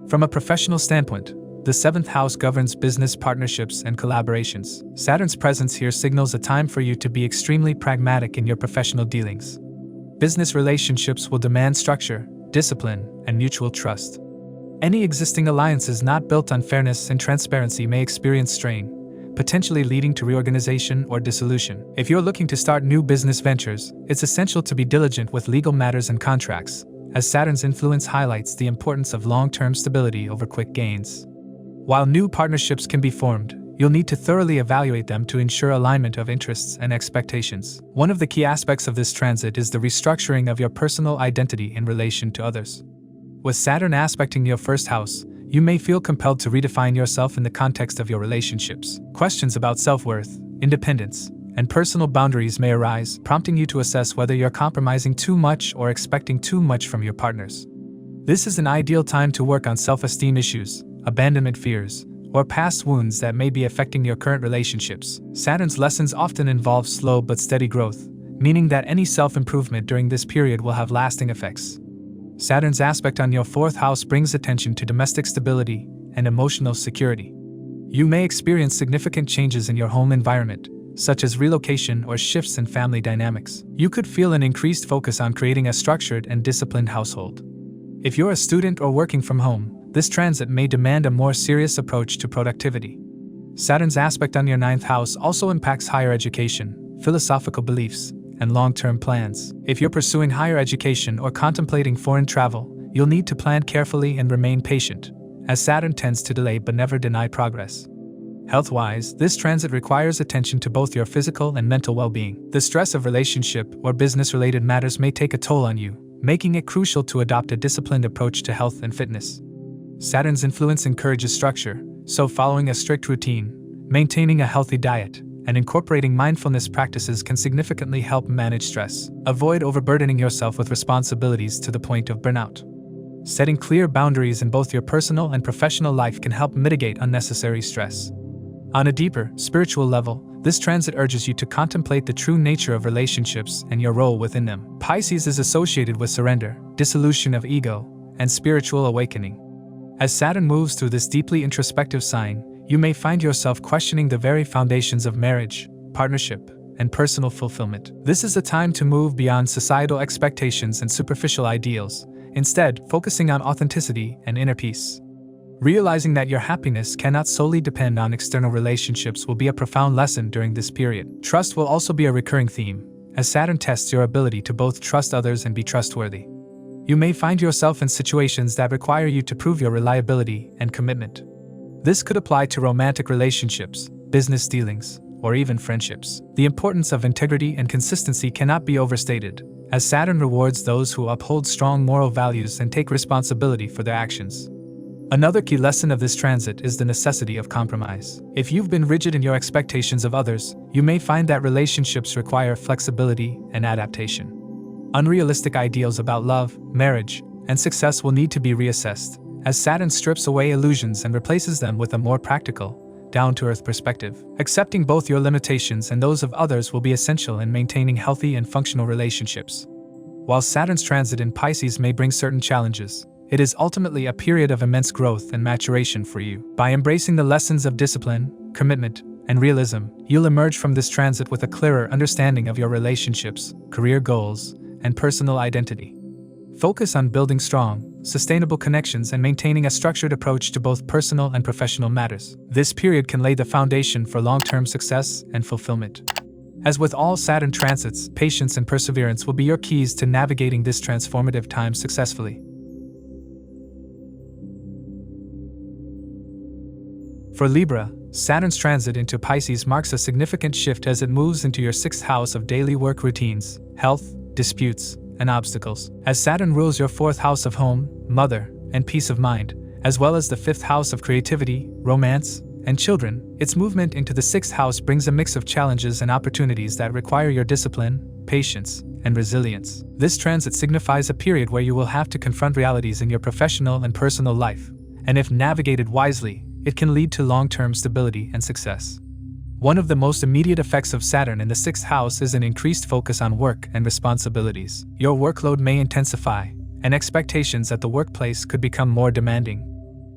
From a professional standpoint, the 7th house governs business partnerships and collaborations. Saturn's presence here signals a time for you to be extremely pragmatic in your professional dealings. Business relationships will demand structure, discipline, and mutual trust. Any existing alliances not built on fairness and transparency may experience strain, potentially leading to reorganization or dissolution. If you're looking to start new business ventures, it's essential to be diligent with legal matters and contracts, as Saturn's influence highlights the importance of long-term stability over quick gains. While new partnerships can be formed, you'll need to thoroughly evaluate them to ensure alignment of interests and expectations. One of the key aspects of this transit is the restructuring of your personal identity in relation to others. With Saturn aspecting your 1st house, you may feel compelled to redefine yourself in the context of your relationships. Questions about self-worth, independence, and personal boundaries may arise, prompting you to assess whether you're compromising too much or expecting too much from your partners. This is an ideal time to work on self-esteem issues, abandonment fears, or past wounds that may be affecting your current relationships. Saturn's lessons often involve slow but steady growth, meaning that any self-improvement during this period will have lasting effects. Saturn's aspect on your 4th house brings attention to domestic stability and emotional security. You may experience significant changes in your home environment, such as relocation or shifts in family dynamics. You could feel an increased focus on creating a structured and disciplined household. If you're a student or working from home, this transit may demand a more serious approach to productivity. Saturn's aspect on your 9th house also impacts higher education, philosophical beliefs, and long-term plans. If you're pursuing higher education or contemplating foreign travel, you'll need to plan carefully and remain patient, as Saturn tends to delay but never deny progress. Health-wise, this transit requires attention to both your physical and mental well-being. The stress of relationship or business-related matters may take a toll on you, making it crucial to adopt a disciplined approach to health and fitness. Saturn's influence encourages structure, so following a strict routine, maintaining a healthy diet, and incorporating mindfulness practices can significantly help manage stress. Avoid overburdening yourself with responsibilities to the point of burnout. Setting clear boundaries in both your personal and professional life can help mitigate unnecessary stress. On a deeper, spiritual level, this transit urges you to contemplate the true nature of relationships and your role within them. Pisces is associated with surrender, dissolution of ego, and spiritual awakening. As Saturn moves through this deeply introspective sign, you may find yourself questioning the very foundations of marriage, partnership, and personal fulfillment. This is a time to move beyond societal expectations and superficial ideals, instead focusing on authenticity and inner peace. Realizing that your happiness cannot solely depend on external relationships will be a profound lesson during this period. Trust will also be a recurring theme, as Saturn tests your ability to both trust others and be trustworthy. You may find yourself in situations that require you to prove your reliability and commitment. This could apply to romantic relationships, business dealings, or even friendships. The importance of integrity and consistency cannot be overstated, as Saturn rewards those who uphold strong moral values and take responsibility for their actions. Another key lesson of this transit is the necessity of compromise. If you've been rigid in your expectations of others, you may find that relationships require flexibility and adaptation. Unrealistic ideals about love, marriage, and success will need to be reassessed, as Saturn strips away illusions and replaces them with a more practical, down-to-earth perspective. Accepting both your limitations and those of others will be essential in maintaining healthy and functional relationships. While Saturn's transit in Pisces may bring certain challenges, it is ultimately a period of immense growth and maturation for you. By embracing the lessons of discipline, commitment, and realism, you'll emerge from this transit with a clearer understanding of your relationships, career goals, and personal identity. Focus on building strong, sustainable connections and maintaining a structured approach to both personal and professional matters. This period can lay the foundation for long-term success and fulfillment. As with all Saturn transits, patience and perseverance will be your keys to navigating this transformative time successfully. For Libra, Saturn's transit into Pisces marks a significant shift as it moves into your 6th house of daily work routines, health, disputes, and obstacles. As Saturn rules your 4th house of home, mother, and peace of mind, as well as the 5th house of creativity, romance, and children, its movement into the 6th house brings a mix of challenges and opportunities that require your discipline, patience, and resilience. This transit signifies a period where you will have to confront realities in your professional and personal life, and if navigated wisely, it can lead to long-term stability and success. One of the most immediate effects of Saturn in the 6th house is an increased focus on work and responsibilities. Your workload may intensify, and expectations at the workplace could become more demanding.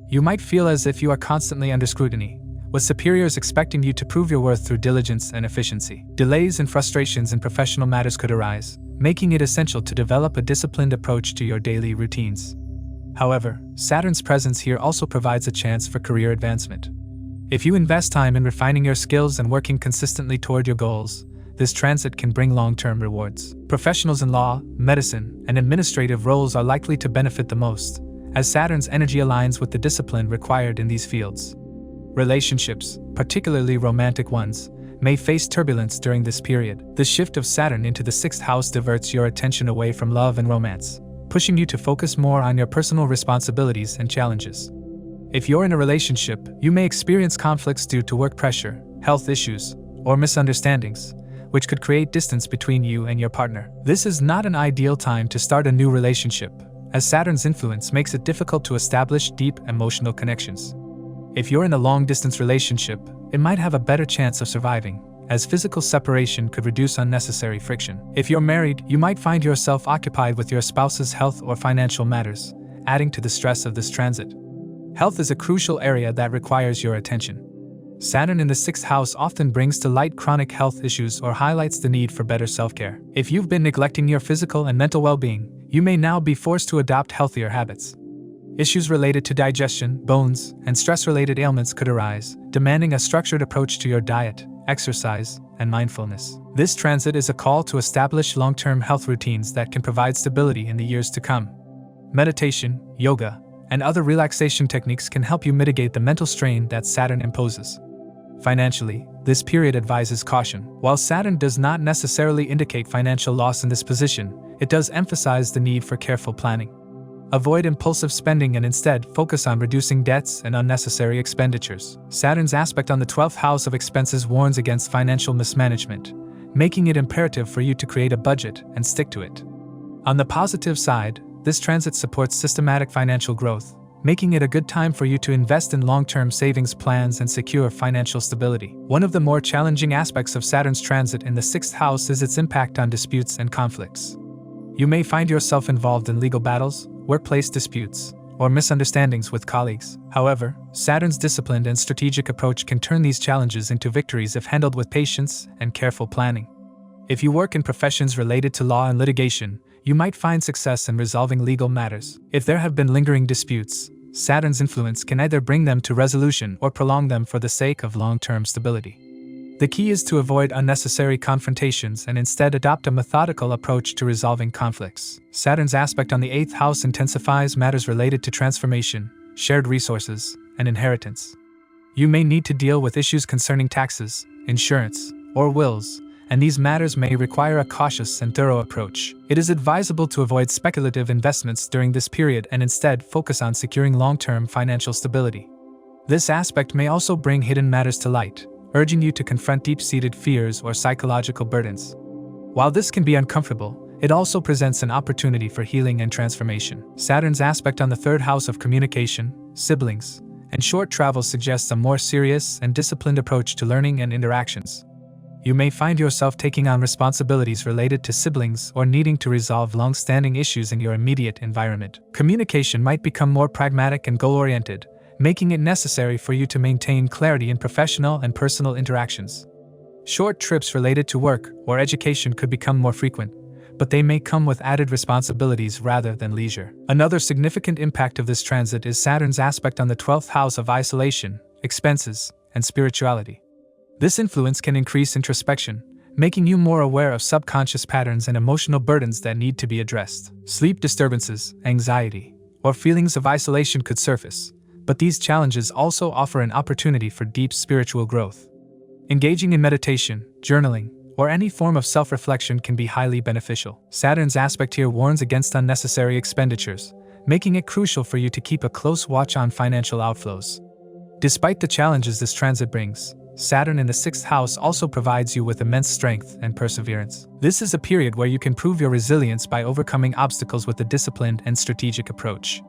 You might feel as if you are constantly under scrutiny, with superiors expecting you to prove your worth through diligence and efficiency. Delays and frustrations in professional matters could arise, making it essential to develop a disciplined approach to your daily routines. However, Saturn's presence here also provides a chance for career advancement. If you invest time in refining your skills and working consistently toward your goals, this transit can bring long-term rewards. Professionals in law, medicine, and administrative roles are likely to benefit the most, as Saturn's energy aligns with the discipline required in these fields. Relationships, particularly romantic ones, may face turbulence during this period. The shift of Saturn into the 6th house diverts your attention away from love and romance, pushing you to focus more on your personal responsibilities and challenges. If you're in a relationship, you may experience conflicts due to work pressure, health issues, or misunderstandings, which could create distance between you and your partner. This is not an ideal time to start a new relationship, as Saturn's influence makes it difficult to establish deep emotional connections. If you're in a long-distance relationship, it might have a better chance of surviving, as physical separation could reduce unnecessary friction. If you're married, you might find yourself occupied with your spouse's health or financial matters, adding to the stress of this transit. Health is a crucial area that requires your attention. Saturn in the 6th house often brings to light chronic health issues or highlights the need for better self-care. If you've been neglecting your physical and mental well-being, you may now be forced to adopt healthier habits. Issues related to digestion, bones, and stress-related ailments could arise, demanding a structured approach to your diet, exercise, and mindfulness. This transit is a call to establish long-term health routines that can provide stability in the years to come. Meditation, yoga, and other relaxation techniques can help you mitigate the mental strain that Saturn imposes. Financially, this period advises caution. While Saturn does not necessarily indicate financial loss in this position, it does emphasize the need for careful planning. Avoid impulsive spending and instead focus on reducing debts and unnecessary expenditures. Saturn's aspect on the 12th house of expenses warns against financial mismanagement, making it imperative for you to create a budget and stick to it. On the positive side, this transit supports systematic financial growth, making it a good time for you to invest in long-term savings plans and secure financial stability. One of the more challenging aspects of Saturn's transit in the 6th house is its impact on disputes and conflicts. You may find yourself involved in legal battles, workplace disputes, or misunderstandings with colleagues. However, Saturn's disciplined and strategic approach can turn these challenges into victories if handled with patience and careful planning. If you work in professions related to law and litigation, you might find success in resolving legal matters. If there have been lingering disputes, Saturn's influence can either bring them to resolution or prolong them for the sake of long-term stability. The key is to avoid unnecessary confrontations and instead adopt a methodical approach to resolving conflicts. Saturn's aspect on the 8th house intensifies matters related to transformation, shared resources, and inheritance. You may need to deal with issues concerning taxes, insurance, or wills, and these matters may require a cautious and thorough approach. It is advisable to avoid speculative investments during this period and instead focus on securing long-term financial stability. This aspect may also bring hidden matters to light, urging you to confront deep-seated fears or psychological burdens. While this can be uncomfortable, it also presents an opportunity for healing and transformation. Saturn's aspect on the 3rd house of communication, siblings, and short travels suggests a more serious and disciplined approach to learning and interactions. You may find yourself taking on responsibilities related to siblings or needing to resolve long-standing issues in your immediate environment. Communication might become more pragmatic and goal-oriented, making it necessary for you to maintain clarity in professional and personal interactions. Short trips related to work or education could become more frequent, but they may come with added responsibilities rather than leisure. Another significant impact of this transit is Saturn's aspect on the 12th house of isolation, expenses, and spirituality. This influence can increase introspection, making you more aware of subconscious patterns and emotional burdens that need to be addressed. Sleep disturbances, anxiety, or feelings of isolation could surface, but these challenges also offer an opportunity for deep spiritual growth. Engaging in meditation, journaling, or any form of self-reflection can be highly beneficial. Saturn's aspect here warns against unnecessary expenditures, making it crucial for you to keep a close watch on financial outflows. Despite the challenges this transit brings, Saturn in the 6th house also provides you with immense strength and perseverance. This is a period where you can prove your resilience by overcoming obstacles with a disciplined and strategic approach.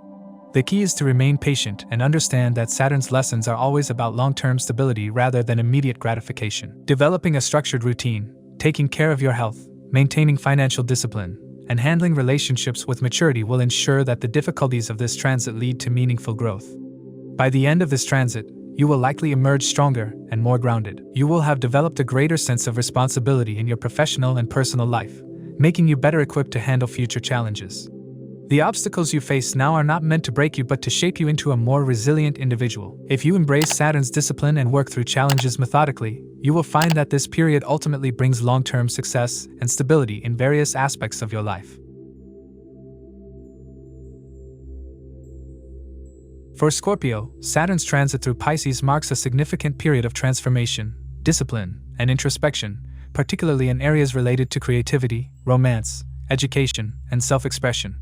The key is to remain patient and understand that Saturn's lessons are always about long-term stability rather than immediate gratification. Developing a structured routine, taking care of your health, maintaining financial discipline, and handling relationships with maturity will ensure that the difficulties of this transit lead to meaningful growth. By the end of this transit, you will likely emerge stronger and more grounded. You will have developed a greater sense of responsibility in your professional and personal life, making you better equipped to handle future challenges. The obstacles you face now are not meant to break you but to shape you into a more resilient individual. If you embrace Saturn's discipline and work through challenges methodically, you will find that this period ultimately brings long-term success and stability in various aspects of your life. For Scorpio, Saturn's transit through Pisces marks a significant period of transformation, discipline, and introspection, particularly in areas related to creativity, romance, education, and self-expression.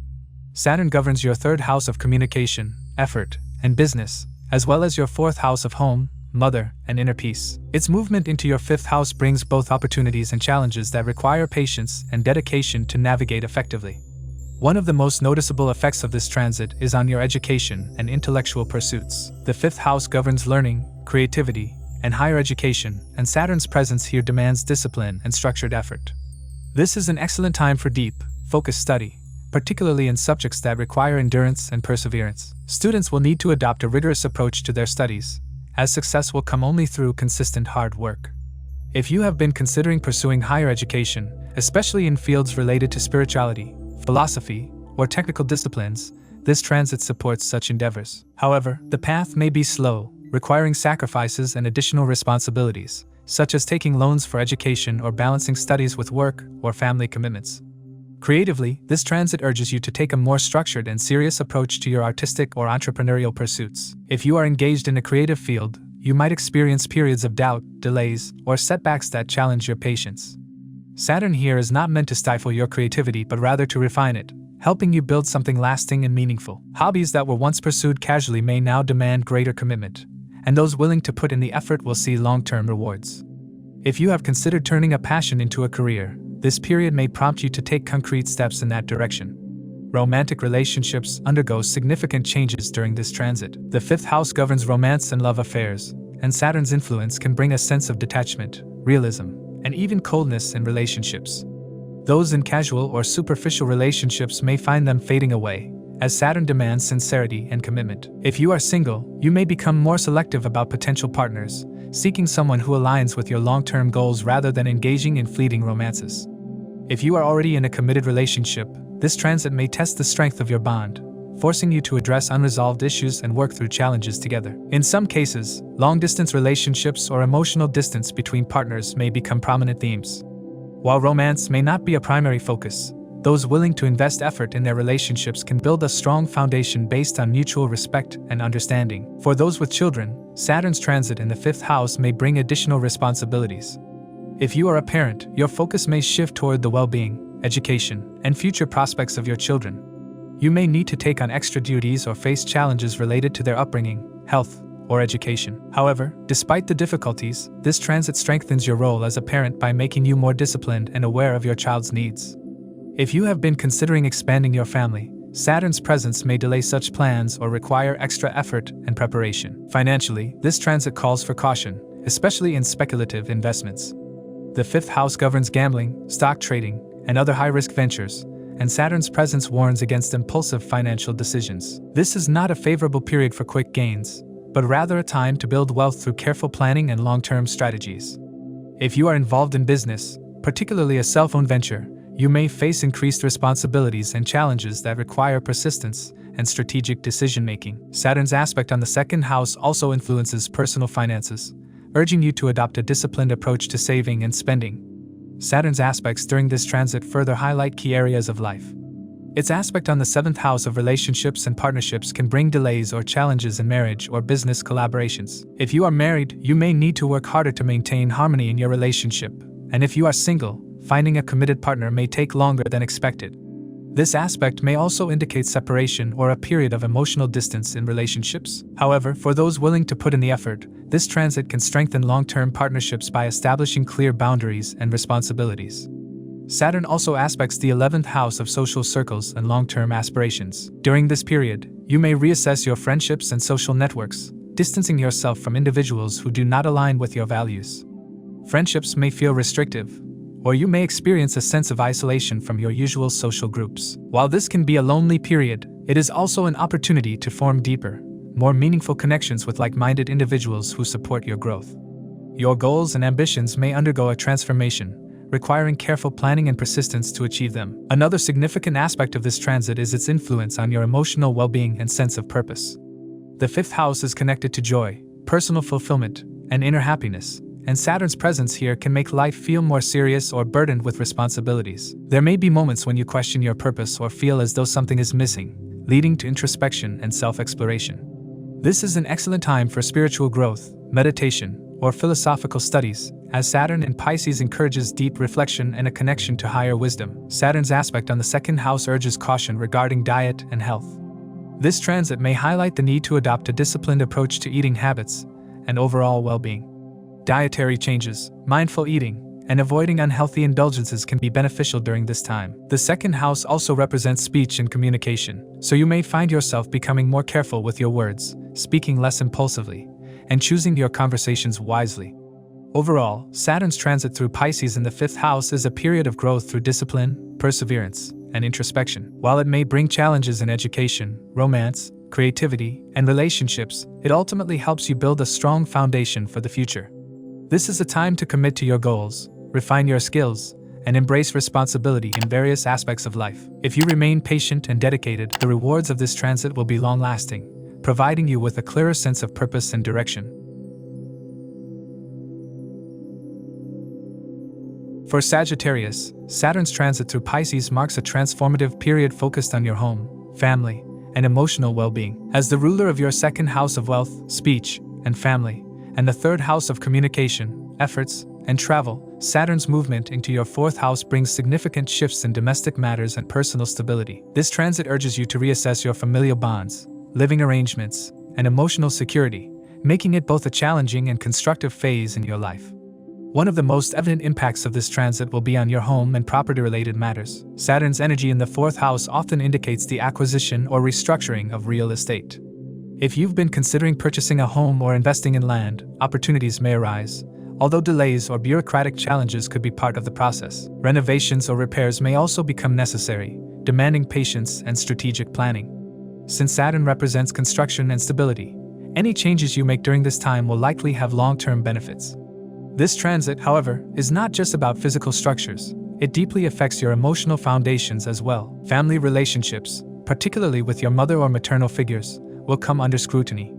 Saturn governs your 3rd house of communication, effort, and business, as well as your 4th house of home, mother, and inner peace. Its movement into your 5th house brings both opportunities and challenges that require patience and dedication to navigate effectively. One of the most noticeable effects of this transit is on your education and intellectual pursuits. The 5th house governs learning, creativity, and higher education, and Saturn's presence here demands discipline and structured effort. This is an excellent time for deep, focused study, particularly in subjects that require endurance and perseverance. Students will need to adopt a rigorous approach to their studies, as success will come only through consistent hard work. If you have been considering pursuing higher education, especially in fields related to spirituality, philosophy, or technical disciplines, this transit supports such endeavors. However, the path may be slow, requiring sacrifices and additional responsibilities, such as taking loans for education or balancing studies with work or family commitments. Creatively, this transit urges you to take a more structured and serious approach to your artistic or entrepreneurial pursuits. If you are engaged in a creative field, you might experience periods of doubt, delays, or setbacks that challenge your patience. Saturn here is not meant to stifle your creativity but rather to refine it, helping you build something lasting and meaningful. Hobbies that were once pursued casually may now demand greater commitment, and those willing to put in the effort will see long-term rewards. If you have considered turning a passion into a career, this period may prompt you to take concrete steps in that direction. Romantic relationships undergo significant changes during this transit. The 5th house governs romance and love affairs, and Saturn's influence can bring a sense of detachment, realism, and even coldness in relationships. Those in casual or superficial relationships may find them fading away, as Saturn demands sincerity and commitment. If you are single, you may become more selective about potential partners, seeking someone who aligns with your long-term goals rather than engaging in fleeting romances. If you are already in a committed relationship, this transit may test the strength of your bond, forcing you to address unresolved issues and work through challenges together. In some cases, long-distance relationships or emotional distance between partners may become prominent themes. While romance may not be a primary focus, those willing to invest effort in their relationships can build a strong foundation based on mutual respect and understanding. For those with children, Saturn's transit in the 5th house may bring additional responsibilities. If you are a parent, your focus may shift toward the well-being, education, and future prospects of your children. You may need to take on extra duties or face challenges related to their upbringing, health, or education. However, despite the difficulties, this transit strengthens your role as a parent by making you more disciplined and aware of your child's needs. If you have been considering expanding your family, Saturn's presence may delay such plans or require extra effort and preparation. Financially, this transit calls for caution, especially in speculative investments. The 5th house governs gambling, stock trading, and other high-risk ventures, and Saturn's presence warns against impulsive financial decisions. This is not a favorable period for quick gains, but rather a time to build wealth through careful planning and long-term strategies. If you are involved in business, particularly a self-owned venture, you may face increased responsibilities and challenges that require persistence and strategic decision-making. Saturn's aspect on the 2nd house also influences personal finances, urging you to adopt a disciplined approach to saving and spending. Saturn's aspects during this transit further highlight key areas of life. Its aspect on the 7th house of relationships and partnerships can bring delays or challenges in marriage or business collaborations. If you are married, you may need to work harder to maintain harmony in your relationship, and if you are single, finding a committed partner may take longer than expected. This aspect may also indicate separation or a period of emotional distance in relationships. However, for those willing to put in the effort, this transit can strengthen long-term partnerships by establishing clear boundaries and responsibilities. Saturn also aspects the 11th house of social circles and long-term aspirations. During this period, you may reassess your friendships and social networks, distancing yourself from individuals who do not align with your values. Friendships may feel restrictive, or you may experience a sense of isolation from your usual social groups. While this can be a lonely period, it is also an opportunity to form deeper, more meaningful connections with like-minded individuals who support your growth. Your goals and ambitions may undergo a transformation, requiring careful planning and persistence to achieve them. Another significant aspect of this transit is its influence on your emotional well-being and sense of purpose. The 5th house is connected to joy, personal fulfillment, and inner happiness, and Saturn's presence here can make life feel more serious or burdened with responsibilities. There may be moments when you question your purpose or feel as though something is missing, leading to introspection and self-exploration. This is an excellent time for spiritual growth, meditation, or philosophical studies, as Saturn in Pisces encourages deep reflection and a connection to higher wisdom. Saturn's aspect on the 2nd house urges caution regarding diet and health. This transit may highlight the need to adopt a disciplined approach to eating habits and overall well-being. Dietary changes, mindful eating, and avoiding unhealthy indulgences can be beneficial during this time. The 2nd house also represents speech and communication, so you may find yourself becoming more careful with your words, speaking less impulsively, and choosing your conversations wisely. Overall, Saturn's transit through Pisces in the 5th house is a period of growth through discipline, perseverance, and introspection. While it may bring challenges in education, romance, creativity, and relationships, it ultimately helps you build a strong foundation for the future. This is a time to commit to your goals, refine your skills, and embrace responsibility in various aspects of life. If you remain patient and dedicated, the rewards of this transit will be long-lasting, providing you with a clearer sense of purpose and direction. For Sagittarius, Saturn's transit through Pisces marks a transformative period focused on your home, family, and emotional well-being. As the ruler of your 2nd house of wealth, speech, and family, and the 3rd house of communication, efforts, and travel, Saturn's movement into your 4th house brings significant shifts in domestic matters and personal stability. This transit urges you to reassess your familial bonds, living arrangements, and emotional security, making it both a challenging and constructive phase in your life. One of the most evident impacts of this transit will be on your home and property-related matters. Saturn's energy in the 4th house often indicates the acquisition or restructuring of real estate. If you've been considering purchasing a home or investing in land, opportunities may arise, although delays or bureaucratic challenges could be part of the process. Renovations or repairs may also become necessary, demanding patience and strategic planning. Since Saturn represents construction and stability, any changes you make during this time will likely have long-term benefits. This transit, however, is not just about physical structures. It deeply affects your emotional foundations as well. Family relationships, particularly with your mother or maternal figures, will come under scrutiny.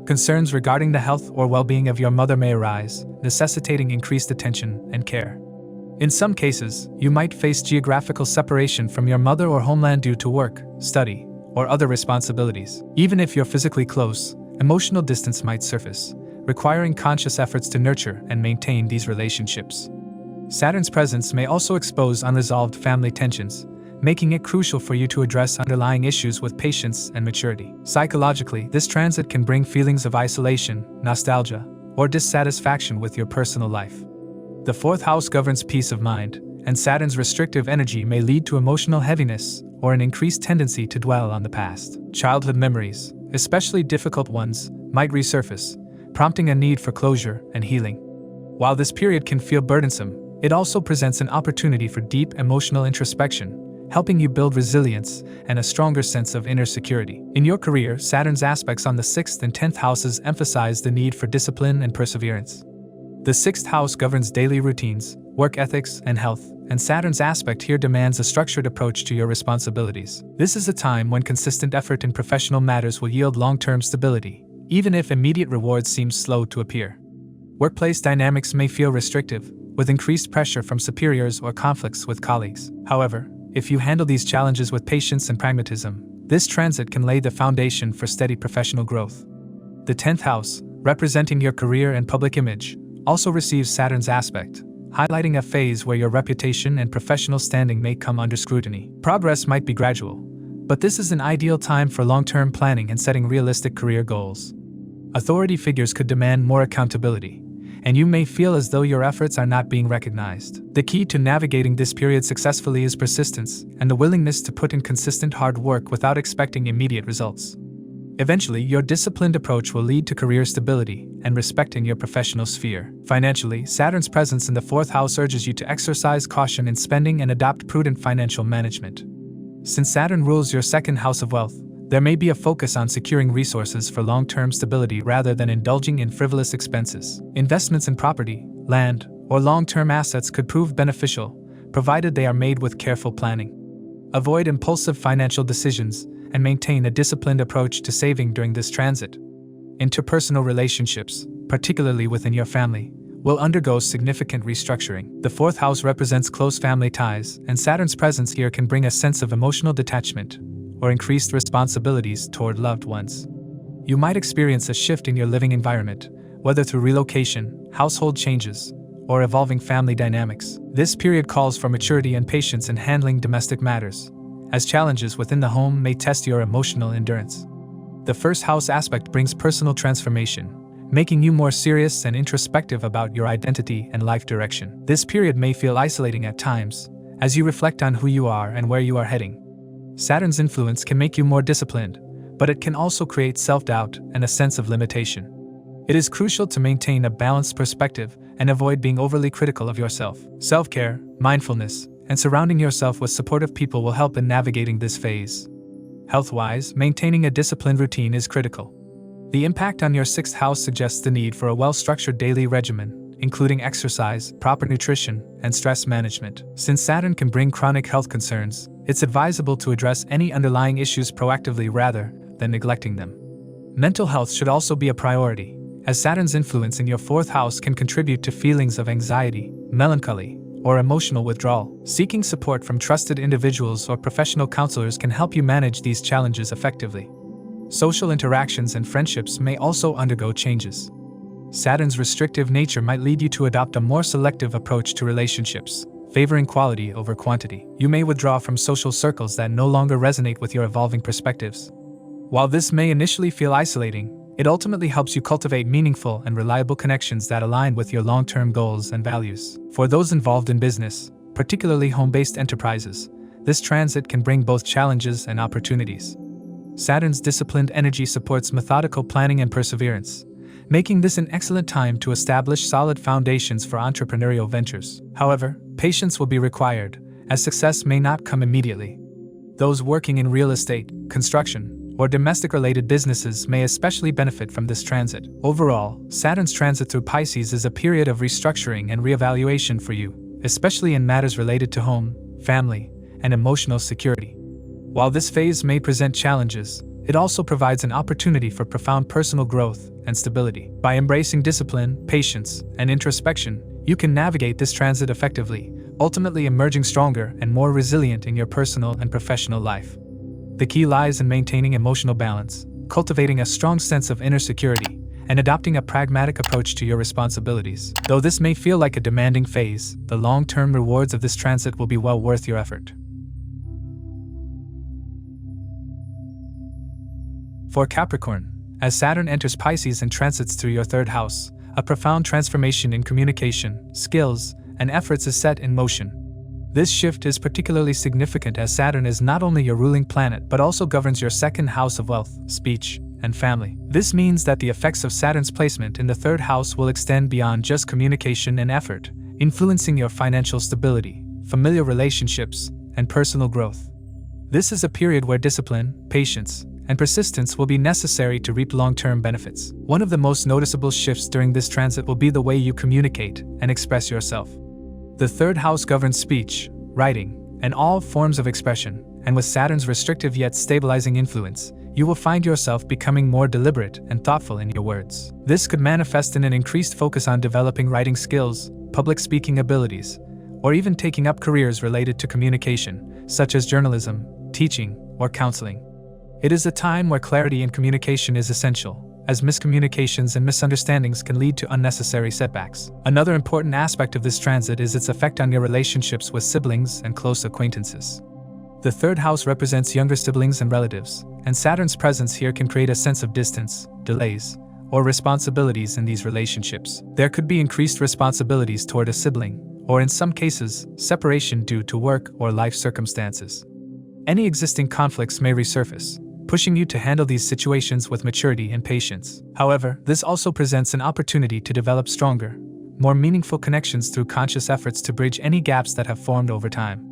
Concerns regarding the health or well-being of your mother may arise, necessitating increased attention and care. In some cases, you might face geographical separation from your mother or homeland due to work, study, or other responsibilities. Even if you're physically close, emotional distance might surface, requiring conscious efforts to nurture and maintain these relationships. Saturn's presence may also expose unresolved family tensions, making it crucial for you to address underlying issues with patience and maturity. Psychologically, this transit can bring feelings of isolation, nostalgia, or dissatisfaction with your personal life. The fourth house governs peace of mind, and Saturn's restrictive energy may lead to emotional heaviness or an increased tendency to dwell on the past. Childhood memories, especially difficult ones, might resurface, prompting a need for closure and healing. While this period can feel burdensome, it also presents an opportunity for deep emotional introspection, helping you build resilience and a stronger sense of inner security. In your career, Saturn's aspects on the 6th and 10th houses emphasize the need for discipline and perseverance. The 6th house governs daily routines, work ethics, and health, and Saturn's aspect here demands a structured approach to your responsibilities. This is a time when consistent effort in professional matters will yield long-term stability, even if immediate rewards seem slow to appear. Workplace dynamics may feel restrictive, with increased pressure from superiors or conflicts with colleagues. However, if you handle these challenges with patience and pragmatism, this transit can lay the foundation for steady professional growth. The 10th house, representing your career and public image, also receives Saturn's aspect, highlighting a phase where your reputation and professional standing may come under scrutiny. Progress might be gradual, but this is an ideal time for long-term planning and setting realistic career goals. Authority figures could demand more accountability, and you may feel as though your efforts are not being recognized. The key to navigating this period successfully is persistence and the willingness to put in consistent hard work without expecting immediate results. Eventually, your disciplined approach will lead to career stability and respect in your professional sphere. Financially, Saturn's presence in the 4th house urges you to exercise caution in spending and adopt prudent financial management. Since Saturn rules your 2nd house of wealth, there may be a focus on securing resources for long-term stability rather than indulging in frivolous expenses. Investments in property, land, or long-term assets could prove beneficial, provided they are made with careful planning. Avoid impulsive financial decisions and maintain a disciplined approach to saving during this transit. Interpersonal relationships, particularly within your family, will undergo significant restructuring. The 4th house represents close family ties, and Saturn's presence here can bring a sense of emotional detachment or increased responsibilities toward loved ones. You might experience a shift in your living environment, whether through relocation, household changes, or evolving family dynamics. This period calls for maturity and patience in handling domestic matters, as challenges within the home may test your emotional endurance. The 1st house aspect brings personal transformation, making you more serious and introspective about your identity and life direction. This period may feel isolating at times, as you reflect on who you are and where you are heading. Saturn's influence can make you more disciplined, but it can also create self-doubt and a sense of limitation. It is crucial to maintain a balanced perspective and avoid being overly critical of yourself. Self-care, mindfulness, and surrounding yourself with supportive people will help in navigating this phase. Health-wise, maintaining a disciplined routine is critical. The impact on your 6th house suggests the need for a well-structured daily regimen, including exercise, proper nutrition, and stress management. Since Saturn can bring chronic health concerns, it's advisable to address any underlying issues proactively rather than neglecting them. Mental health should also be a priority, as Saturn's influence in your 4th house can contribute to feelings of anxiety, melancholy, or emotional withdrawal. Seeking support from trusted individuals or professional counselors can help you manage these challenges effectively. Social interactions and friendships may also undergo changes. Saturn's restrictive nature might lead you to adopt a more selective approach to relationships, favoring quality over quantity. You may withdraw from social circles that no longer resonate with your evolving perspectives. While this may initially feel isolating, it ultimately helps you cultivate meaningful and reliable connections that align with your long-term goals and values. For those involved in business, particularly home-based enterprises, this transit can bring both challenges and opportunities. Saturn's disciplined energy supports methodical planning and perseverance, making this an excellent time to establish solid foundations for entrepreneurial ventures. However, patience will be required, as success may not come immediately. Those working in real estate, construction, or domestic-related businesses may especially benefit from this transit. Overall, Saturn's transit through Pisces is a period of restructuring and reevaluation for you, especially in matters related to home, family, and emotional security. While this phase may present challenges, it also provides an opportunity for profound personal growth and stability. By embracing discipline, patience, and introspection, you can navigate this transit effectively, ultimately emerging stronger and more resilient in your personal and professional life. The key lies in maintaining emotional balance, cultivating a strong sense of inner security, and adopting a pragmatic approach to your responsibilities. Though this may feel like a demanding phase, the long-term rewards of this transit will be well worth your effort. For Capricorn, as Saturn enters Pisces and transits through your third house, a profound transformation in communication, skills, and efforts is set in motion. This shift is particularly significant as Saturn is not only your ruling planet but also governs your second house of wealth, speech, and family. This means that the effects of Saturn's placement in the third house will extend beyond just communication and effort, influencing your financial stability, familial relationships, and personal growth. This is a period where discipline, patience, and persistence will be necessary to reap long-term benefits. One of the most noticeable shifts during this transit will be the way you communicate and express yourself. The third house governs speech, writing, and all forms of expression, and with Saturn's restrictive yet stabilizing influence, you will find yourself becoming more deliberate and thoughtful in your words. This could manifest in an increased focus on developing writing skills, public speaking abilities, or even taking up careers related to communication, such as journalism, teaching, or counseling. It is a time where clarity in communication is essential, as miscommunications and misunderstandings can lead to unnecessary setbacks. Another important aspect of this transit is its effect on your relationships with siblings and close acquaintances. The third house represents younger siblings and relatives, and Saturn's presence here can create a sense of distance, delays, or responsibilities in these relationships. There could be increased responsibilities toward a sibling, or in some cases, separation due to work or life circumstances. Any existing conflicts may resurface, pushing you to handle these situations with maturity and patience. However, this also presents an opportunity to develop stronger, more meaningful connections through conscious efforts to bridge any gaps that have formed over time.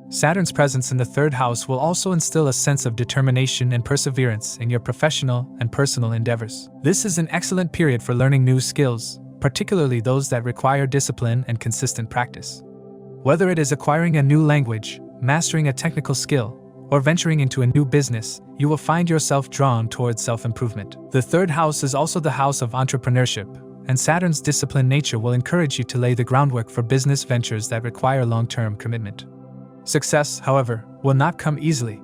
Saturn's presence in the third house will also instill a sense of determination and perseverance in your professional and personal endeavors. This is an excellent period for learning new skills, particularly those that require discipline and consistent practice. Whether it is acquiring a new language, mastering a technical skill, or venturing into a new business, you will find yourself drawn towards self-improvement. The third house is also the house of entrepreneurship, and Saturn's disciplined nature will encourage you to lay the groundwork for business ventures that require long-term commitment. Success, however, will not come easily.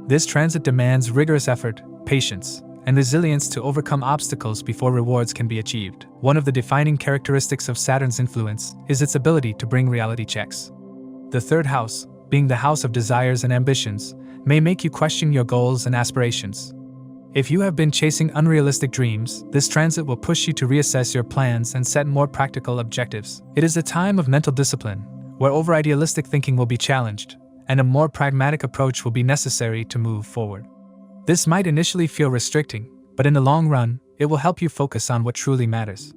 This transit demands rigorous effort, patience, and resilience to overcome obstacles before rewards can be achieved. One of the defining characteristics of Saturn's influence is its ability to bring reality checks. The third house, being the house of desires and ambitions, may make you question your goals and aspirations. If you have been chasing unrealistic dreams, this transit will push you to reassess your plans and set more practical objectives. It is a time of mental discipline, where over-idealistic thinking will be challenged, and a more pragmatic approach will be necessary to move forward. This might initially feel restricting, but in the long run, it will help you focus on what truly matters.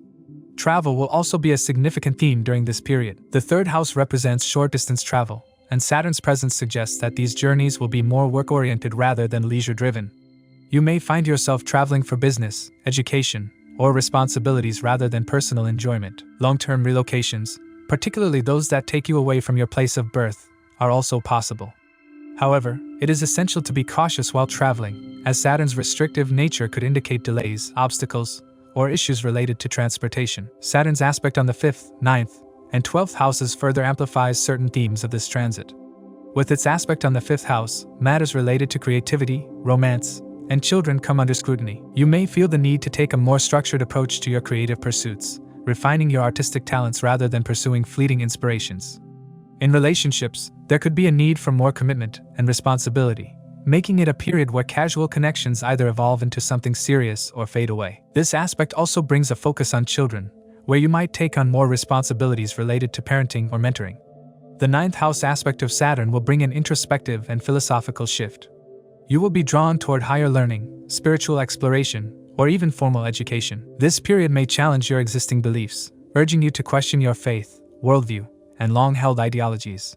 Travel will also be a significant theme during this period. The third house represents short-distance travel, and Saturn's presence suggests that these journeys will be more work-oriented rather than leisure-driven. You may find yourself traveling for business, education, or responsibilities rather than personal enjoyment. Long-term relocations, particularly those that take you away from your place of birth, are also possible. However, it is essential to be cautious while traveling, as Saturn's restrictive nature could indicate delays, obstacles, or issues related to transportation. Saturn's aspect on the 5th, 9th, and 12th houses further amplifies certain themes of this transit. With its aspect on the 5th house, matters related to creativity, romance, and children come under scrutiny. You may feel the need to take a more structured approach to your creative pursuits, refining your artistic talents rather than pursuing fleeting inspirations. In relationships, there could be a need for more commitment and responsibility, making it a period where casual connections either evolve into something serious or fade away. This aspect also brings a focus on children, where you might take on more responsibilities related to parenting or mentoring. The 9th house aspect of Saturn will bring an introspective and philosophical shift. You will be drawn toward higher learning, spiritual exploration, or even formal education. This period may challenge your existing beliefs, urging you to question your faith, worldview, and long-held ideologies.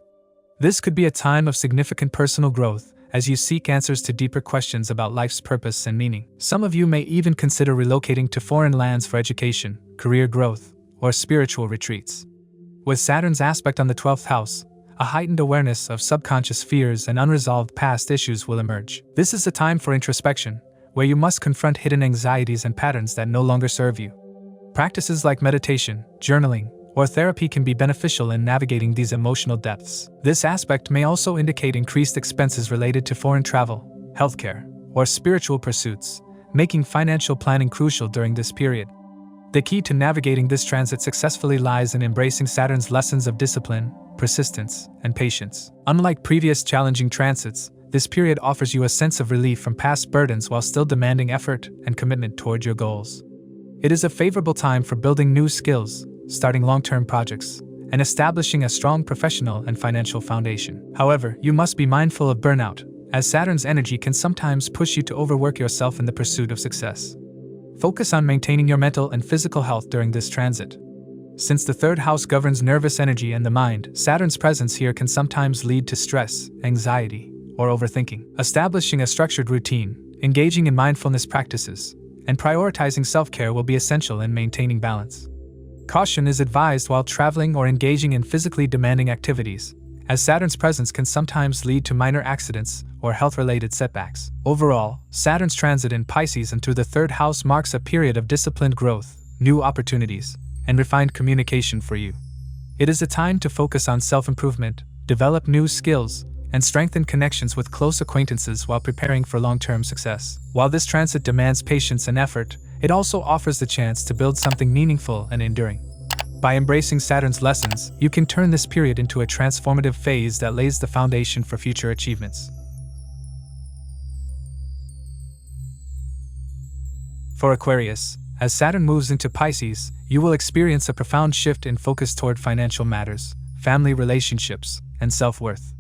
This could be a time of significant personal growth, as you seek answers to deeper questions about life's purpose and meaning. Some of you may even consider relocating to foreign lands for education, career growth, or spiritual retreats. With Saturn's aspect on the 12th house, a heightened awareness of subconscious fears and unresolved past issues will emerge. This is a time for introspection, where you must confront hidden anxieties and patterns that no longer serve you. Practices like meditation, journaling, or therapy can be beneficial in navigating these emotional depths. This aspect may also indicate increased expenses related to foreign travel, healthcare, or spiritual pursuits, making financial planning crucial during this period. The key to navigating this transit successfully lies in embracing Saturn's lessons of discipline, persistence, and patience. Unlike previous challenging transits, this period offers you a sense of relief from past burdens while still demanding effort and commitment toward your goals. It is a favorable time for building new skills, starting long-term projects, and establishing a strong professional and financial foundation. However, you must be mindful of burnout, as Saturn's energy can sometimes push you to overwork yourself in the pursuit of success. Focus on maintaining your mental and physical health during this transit. Since the 3rd house governs nervous energy and the mind, Saturn's presence here can sometimes lead to stress, anxiety, or overthinking. Establishing a structured routine, engaging in mindfulness practices, and prioritizing self-care will be essential in maintaining balance. Caution is advised while traveling or engaging in physically demanding activities, as Saturn's presence can sometimes lead to minor accidents or health-related setbacks. Overall, Saturn's transit in Pisces and through the 3rd house marks a period of disciplined growth, new opportunities, and refined communication for you. It is a time to focus on self-improvement, develop new skills, and strengthen connections with close acquaintances while preparing for long-term success. While this transit demands patience and effort, it also offers the chance to build something meaningful and enduring. By embracing Saturn's lessons, you can turn this period into a transformative phase that lays the foundation for future achievements. For Aquarius, as Saturn moves into Pisces, you will experience a profound shift in focus toward financial matters, family relationships, and self-worth.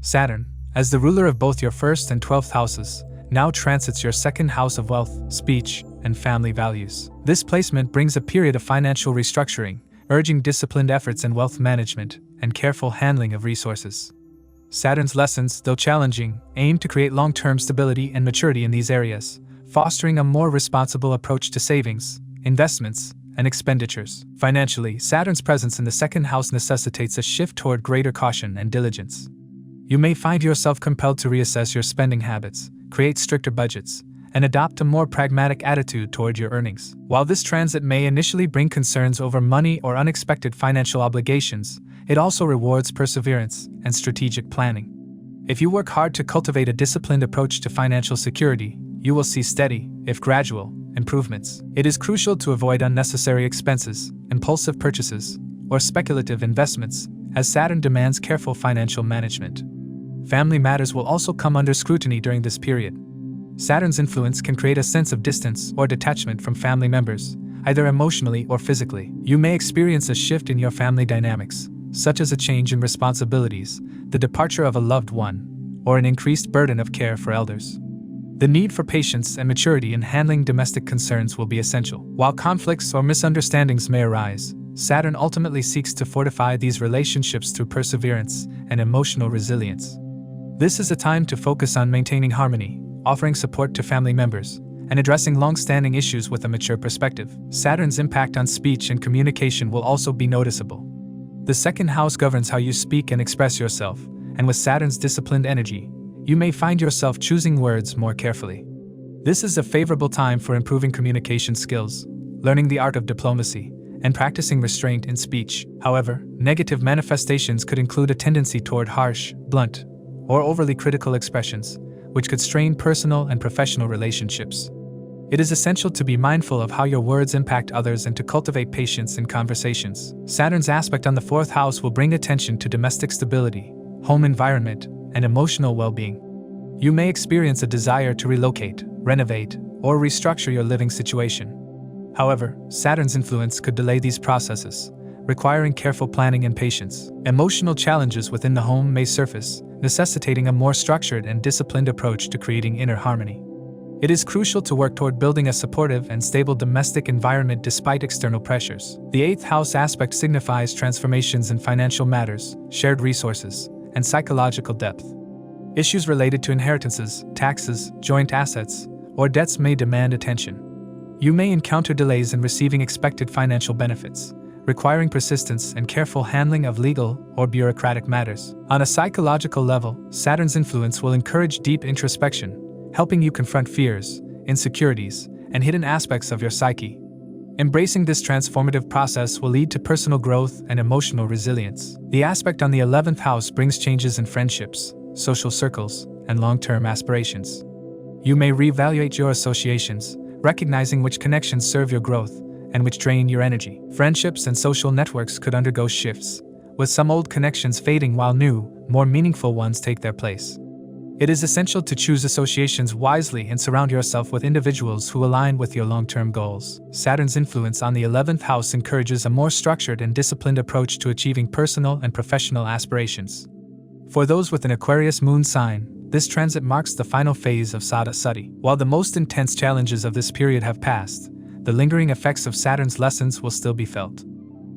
Saturn, as the ruler of both your 1st and 12th houses, now transits your 2nd house of wealth, speech, and family values. This placement brings a period of financial restructuring, urging disciplined efforts in wealth management and careful handling of resources. Saturn's lessons, though challenging, aim to create long-term stability and maturity in these areas, fostering a more responsible approach to savings, investments, and expenditures. Financially, Saturn's presence in the 2nd house necessitates a shift toward greater caution and diligence. You may find yourself compelled to reassess your spending habits, create stricter budgets, and adopt a more pragmatic attitude toward your earnings. While this transit may initially bring concerns over money or unexpected financial obligations, it also rewards perseverance and strategic planning. If you work hard to cultivate a disciplined approach to financial security, you will see steady, if gradual, improvements. It is crucial to avoid unnecessary expenses, impulsive purchases, or speculative investments, as Saturn demands careful financial management. Family matters will also come under scrutiny during this period. Saturn's influence can create a sense of distance or detachment from family members, either emotionally or physically. You may experience a shift in your family dynamics, such as a change in responsibilities, the departure of a loved one, or an increased burden of care for elders. The need for patience and maturity in handling domestic concerns will be essential. While conflicts or misunderstandings may arise, Saturn ultimately seeks to fortify these relationships through perseverance and emotional resilience. This is a time to focus on maintaining harmony, offering support to family members, and addressing long-standing issues with a mature perspective. Saturn's impact on speech and communication will also be noticeable. The 2nd house governs how you speak and express yourself, and with Saturn's disciplined energy, you may find yourself choosing words more carefully. This is a favorable time for improving communication skills, learning the art of diplomacy, and practicing restraint in speech. However, negative manifestations could include a tendency toward harsh, blunt, or overly critical expressions, which could strain personal and professional relationships. It is essential to be mindful of how your words impact others and to cultivate patience in conversations. Saturn's aspect on the 4th house will bring attention to domestic stability, home environment, and emotional well-being. You may experience a desire to relocate, renovate, or restructure your living situation. However, Saturn's influence could delay these processes, requiring careful planning and patience. Emotional challenges within the home may surface, necessitating a more structured and disciplined approach to creating inner harmony. It is crucial to work toward building a supportive and stable domestic environment despite external pressures. The 8th house aspect signifies transformations in financial matters, shared resources, and psychological depth. Issues related to inheritances, taxes, joint assets, or debts may demand attention. You may encounter delays in receiving expected financial benefits, requiring persistence and careful handling of legal or bureaucratic matters. On a psychological level, Saturn's influence will encourage deep introspection, helping you confront fears, insecurities, and hidden aspects of your psyche. Embracing this transformative process will lead to personal growth and emotional resilience. The aspect on the 11th house brings changes in friendships, social circles, and long-term aspirations. You may reevaluate your associations, recognizing which connections serve your growth and which drain your energy. Friendships and social networks could undergo shifts, with some old connections fading while new, more meaningful ones take their place. It is essential to choose associations wisely and surround yourself with individuals who align with your long-term goals. Saturn's influence on the 11th house encourages a more structured and disciplined approach to achieving personal and professional aspirations. For those with an Aquarius moon sign, this transit marks the final phase of Sada Sati. While the most intense challenges of this period have passed, the lingering effects of Saturn's lessons will still be felt.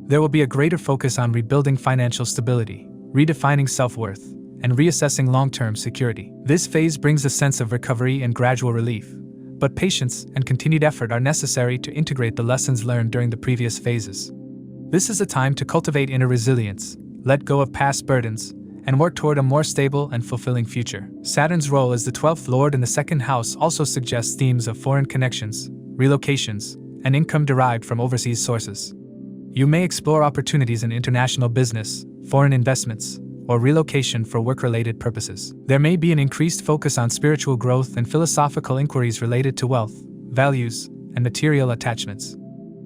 There will be a greater focus on rebuilding financial stability, redefining self-worth, and reassessing long-term security. This phase brings a sense of recovery and gradual relief, but patience and continued effort are necessary to integrate the lessons learned during the previous phases. This is a time to cultivate inner resilience, let go of past burdens, and work toward a more stable and fulfilling future. Saturn's role as the 12th lord in the second house also suggests themes of foreign connections, relocations, and income derived from overseas sources. You may explore opportunities in international business, foreign investments, or relocation for work-related purposes. There may be an increased focus on spiritual growth and philosophical inquiries related to wealth, values, and material attachments.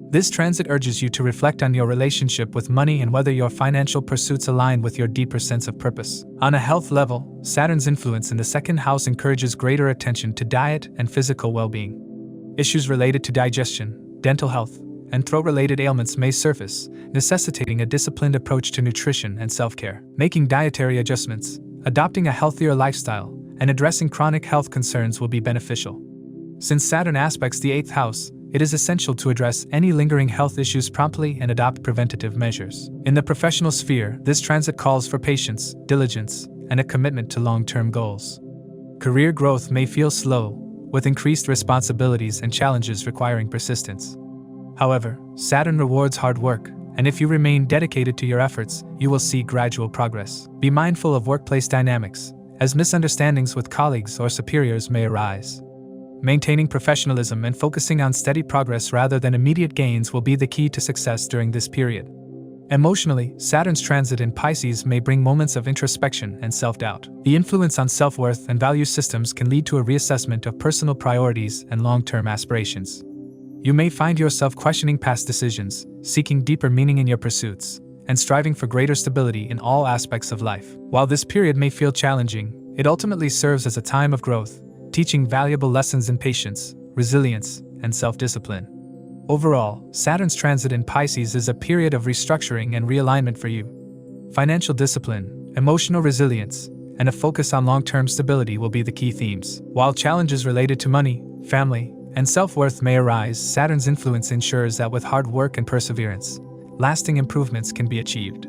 This transit urges you to reflect on your relationship with money and whether your financial pursuits align with your deeper sense of purpose. On a health level, Saturn's influence in the second house encourages greater attention to diet and physical well-being. Issues related to digestion, dental health, and throat-related ailments may surface, necessitating a disciplined approach to nutrition and self-care. Making dietary adjustments, adopting a healthier lifestyle, and addressing chronic health concerns will be beneficial. Since Saturn aspects the 8th house, it is essential to address any lingering health issues promptly and adopt preventative measures. In the professional sphere, this transit calls for patience, diligence, and a commitment to long-term goals. Career growth may feel slow, with increased responsibilities and challenges requiring persistence. However, Saturn rewards hard work, and if you remain dedicated to your efforts, you will see gradual progress. Be mindful of workplace dynamics, as misunderstandings with colleagues or superiors may arise. Maintaining professionalism and focusing on steady progress rather than immediate gains will be the key to success during this period. Emotionally, Saturn's transit in Pisces may bring moments of introspection and self-doubt. The influence on self-worth and value systems can lead to a reassessment of personal priorities and long-term aspirations. You may find yourself questioning past decisions, seeking deeper meaning in your pursuits, and striving for greater stability in all aspects of life. While this period may feel challenging, it ultimately serves as a time of growth, teaching valuable lessons in patience, resilience, and self-discipline. Overall, Saturn's transit in Pisces is a period of restructuring and realignment for you. Financial discipline, emotional resilience, and a focus on long-term stability will be the key themes. While challenges related to money, family, and self-worth may arise, Saturn's influence ensures that with hard work and perseverance, lasting improvements can be achieved.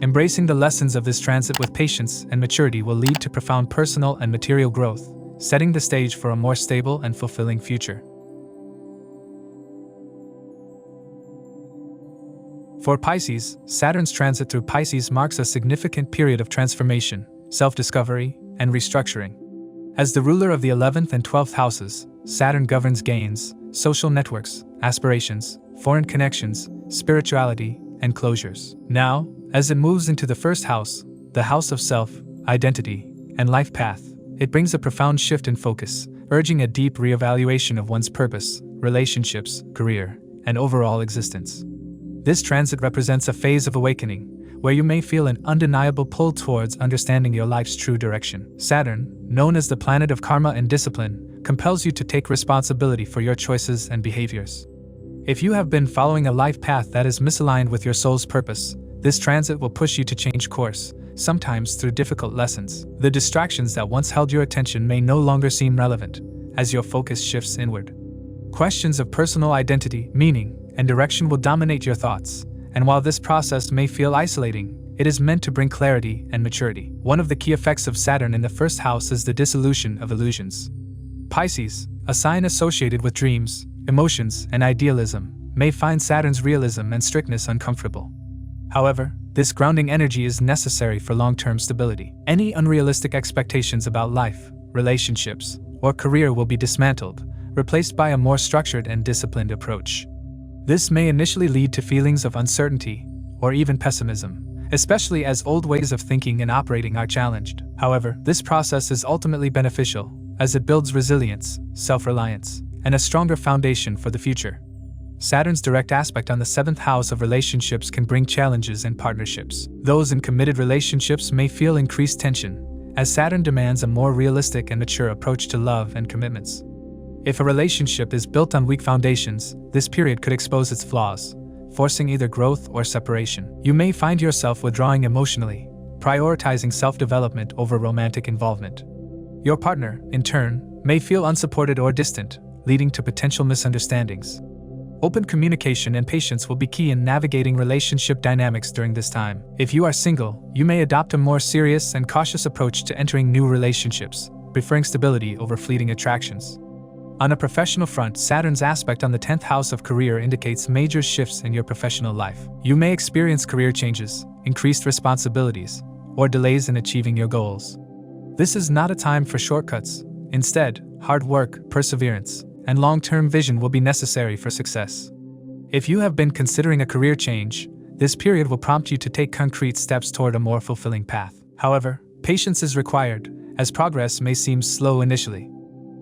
Embracing the lessons of this transit with patience and maturity will lead to profound personal and material growth, setting the stage for a more stable and fulfilling future. For Pisces, Saturn's transit through Pisces marks a significant period of transformation, self-discovery, and restructuring. As the ruler of the 11th and 12th houses, Saturn governs gains, social networks, aspirations, foreign connections, spirituality, and closures. Now, as it moves into the first house, the house of self, identity, and life path, it brings a profound shift in focus, urging a deep reevaluation of one's purpose, relationships, career, and overall existence. This transit represents a phase of awakening, where you may feel an undeniable pull towards understanding your life's true direction. Saturn, known as the planet of karma and discipline, compels you to take responsibility for your choices and behaviors. If you have been following a life path that is misaligned with your soul's purpose, this transit will push you to change course, sometimes through difficult lessons. The distractions that once held your attention may no longer seem relevant, as your focus shifts inward. Questions of personal identity, meaning, and direction will dominate your thoughts, and while this process may feel isolating, it is meant to bring clarity and maturity. One of the key effects of Saturn in the first house is the dissolution of illusions. Pisces, a sign associated with dreams, emotions, and idealism, may find Saturn's realism and strictness uncomfortable. However, this grounding energy is necessary for long-term stability. Any unrealistic expectations about life, relationships, or career will be dismantled, replaced by a more structured and disciplined approach. This may initially lead to feelings of uncertainty, or even pessimism, especially as old ways of thinking and operating are challenged. However, this process is ultimately beneficial, as it builds resilience, self-reliance, and a stronger foundation for the future. Saturn's direct aspect on the 7th house of relationships can bring challenges in partnerships. Those in committed relationships may feel increased tension, as Saturn demands a more realistic and mature approach to love and commitments. If a relationship is built on weak foundations, this period could expose its flaws, forcing either growth or separation. You may find yourself withdrawing emotionally, prioritizing self-development over romantic involvement. Your partner, in turn, may feel unsupported or distant, leading to potential misunderstandings. Open communication and patience will be key in navigating relationship dynamics during this time. If you are single, you may adopt a more serious and cautious approach to entering new relationships, preferring stability over fleeting attractions. On a professional front, Saturn's aspect on the 10th house of career indicates major shifts in your professional life. You may experience career changes, increased responsibilities, or delays in achieving your goals. This is not a time for shortcuts. Instead, hard work, perseverance, and long-term vision will be necessary for success. If you have been considering a career change, this period will prompt you to take concrete steps toward a more fulfilling path. However, patience is required, as progress may seem slow initially.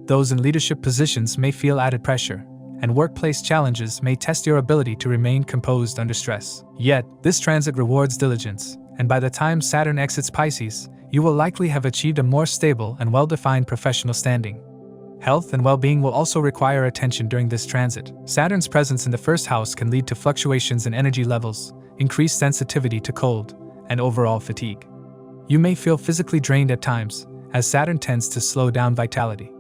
Those in leadership positions may feel added pressure, and workplace challenges may test your ability to remain composed under stress. Yet, this transit rewards diligence, and by the time Saturn exits Pisces, you will likely have achieved a more stable and well-defined professional standing. Health and well-being will also require attention during this transit. Saturn's presence in the first house can lead to fluctuations in energy levels, increased sensitivity to cold, and overall fatigue. You may feel physically drained at times, as Saturn tends to slow down vitality.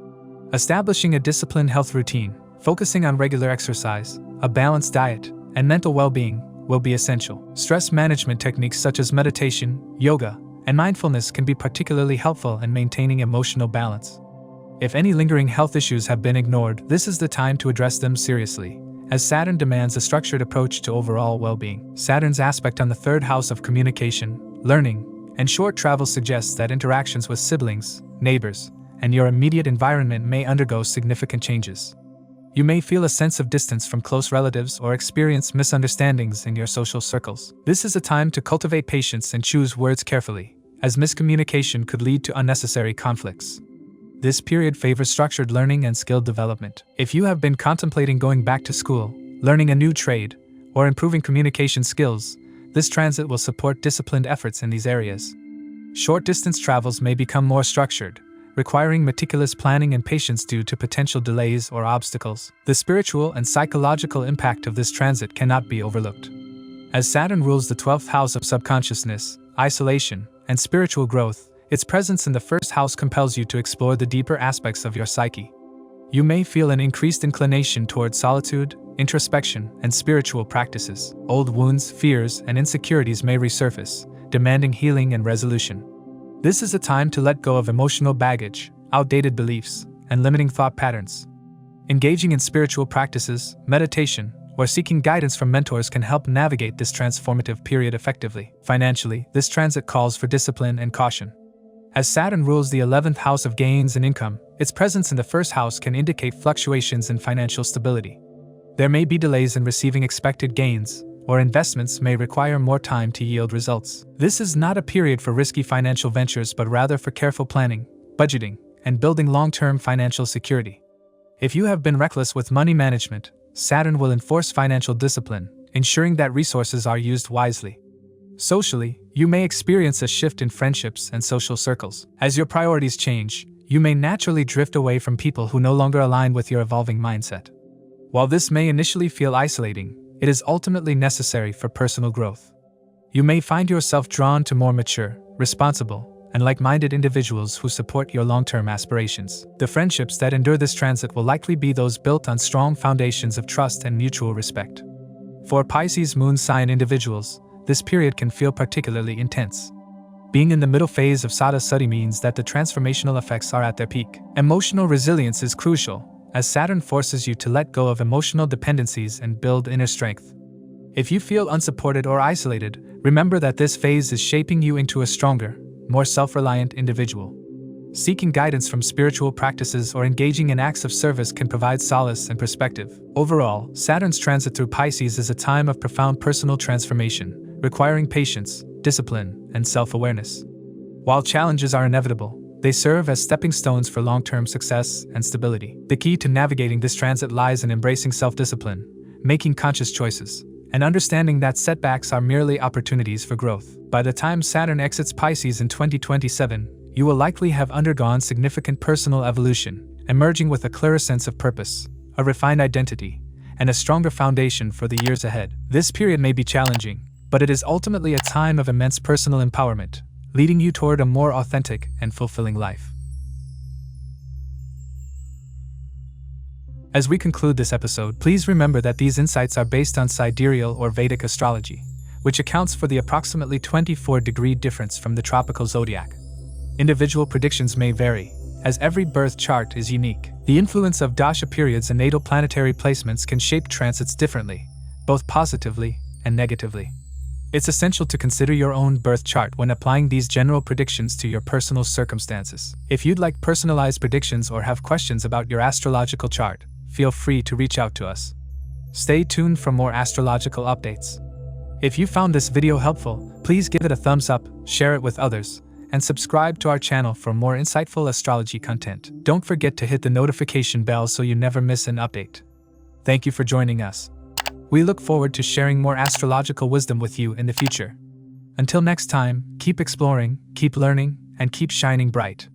Establishing a disciplined health routine, focusing on regular exercise, a balanced diet, and mental well-being will be essential. Stress management techniques such as meditation, yoga, and mindfulness can be particularly helpful in maintaining emotional balance. If any lingering health issues have been ignored, this is the time to address them seriously, as Saturn demands a structured approach to overall well-being. Saturn's aspect on the 3rd house of communication, learning, and short travel suggests that interactions with siblings, neighbors, and your immediate environment may undergo significant changes. You may feel a sense of distance from close relatives or experience misunderstandings in your social circles. This is a time to cultivate patience and choose words carefully, as miscommunication could lead to unnecessary conflicts. This period favors structured learning and skill development. If you have been contemplating going back to school, learning a new trade, or improving communication skills, this transit will support disciplined efforts in these areas. Short-distance travels may become more structured, requiring meticulous planning and patience due to potential delays or obstacles. The spiritual and psychological impact of this transit cannot be overlooked. As Saturn rules the 12th house of subconsciousness, isolation, and spiritual growth, its presence in the 1st house compels you to explore the deeper aspects of your psyche. You may feel an increased inclination toward solitude, introspection, and spiritual practices. Old wounds, fears, and insecurities may resurface, demanding healing and resolution. This is a time to let go of emotional baggage, outdated beliefs, and limiting thought patterns. Engaging in spiritual practices, meditation, or seeking guidance from mentors can help navigate this transformative period effectively. Financially, this transit calls for discipline and caution. As Saturn rules the 11th house of gains and income, its presence in the 1st house can indicate fluctuations in financial stability. There may be delays in receiving expected gains, or investments may require more time to yield results. This is not a period for risky financial ventures but rather for careful planning, budgeting, and building long-term financial security. If you have been reckless with money management, Saturn will enforce financial discipline, ensuring that resources are used wisely. Socially, you may experience a shift in friendships and social circles. As your priorities change, you may naturally drift away from people who no longer align with your evolving mindset. While this may initially feel isolating, it is ultimately necessary for personal growth. You may find yourself drawn to more mature, responsible, and like-minded individuals who support your long-term aspirations. The friendships that endure this transit will likely be those built on strong foundations of trust and mutual respect. For Pisces moon sign individuals, this period can feel particularly intense. Being in the middle phase of Saturn means that the transformational effects are at their peak. Emotional resilience is crucial, as Saturn forces you to let go of emotional dependencies and build inner strength. If you feel unsupported or isolated, remember that this phase is shaping you into a stronger, more self-reliant individual. Seeking guidance from spiritual practices or engaging in acts of service can provide solace and perspective. Overall, Saturn's transit through Pisces is a time of profound personal transformation, requiring patience, discipline, and self-awareness. While challenges are inevitable, they serve as stepping stones for long-term success and stability. The key to navigating this transit lies in embracing self-discipline, making conscious choices, and understanding that setbacks are merely opportunities for growth. By the time Saturn exits Pisces in 2027, you will likely have undergone significant personal evolution, emerging with a clearer sense of purpose, a refined identity, and a stronger foundation for the years ahead. This period may be challenging, but it is ultimately a time of immense personal empowerment, leading you toward a more authentic and fulfilling life. As we conclude this episode, please remember that these insights are based on sidereal or Vedic astrology, which accounts for the approximately 24-degree difference from the tropical zodiac. Individual predictions may vary, as every birth chart is unique. The influence of dasha periods and natal planetary placements can shape transits differently, both positively and negatively. It's essential to consider your own birth chart when applying these general predictions to your personal circumstances. If you'd like personalized predictions or have questions about your astrological chart, feel free to reach out to us. Stay tuned for more astrological updates. If you found this video helpful, please give it a thumbs up, share it with others, and subscribe to our channel for more insightful astrology content. Don't forget to hit the notification bell so you never miss an update. Thank you for joining us. We look forward to sharing more astrological wisdom with you in the future. Until next time, keep exploring, keep learning, and keep shining bright.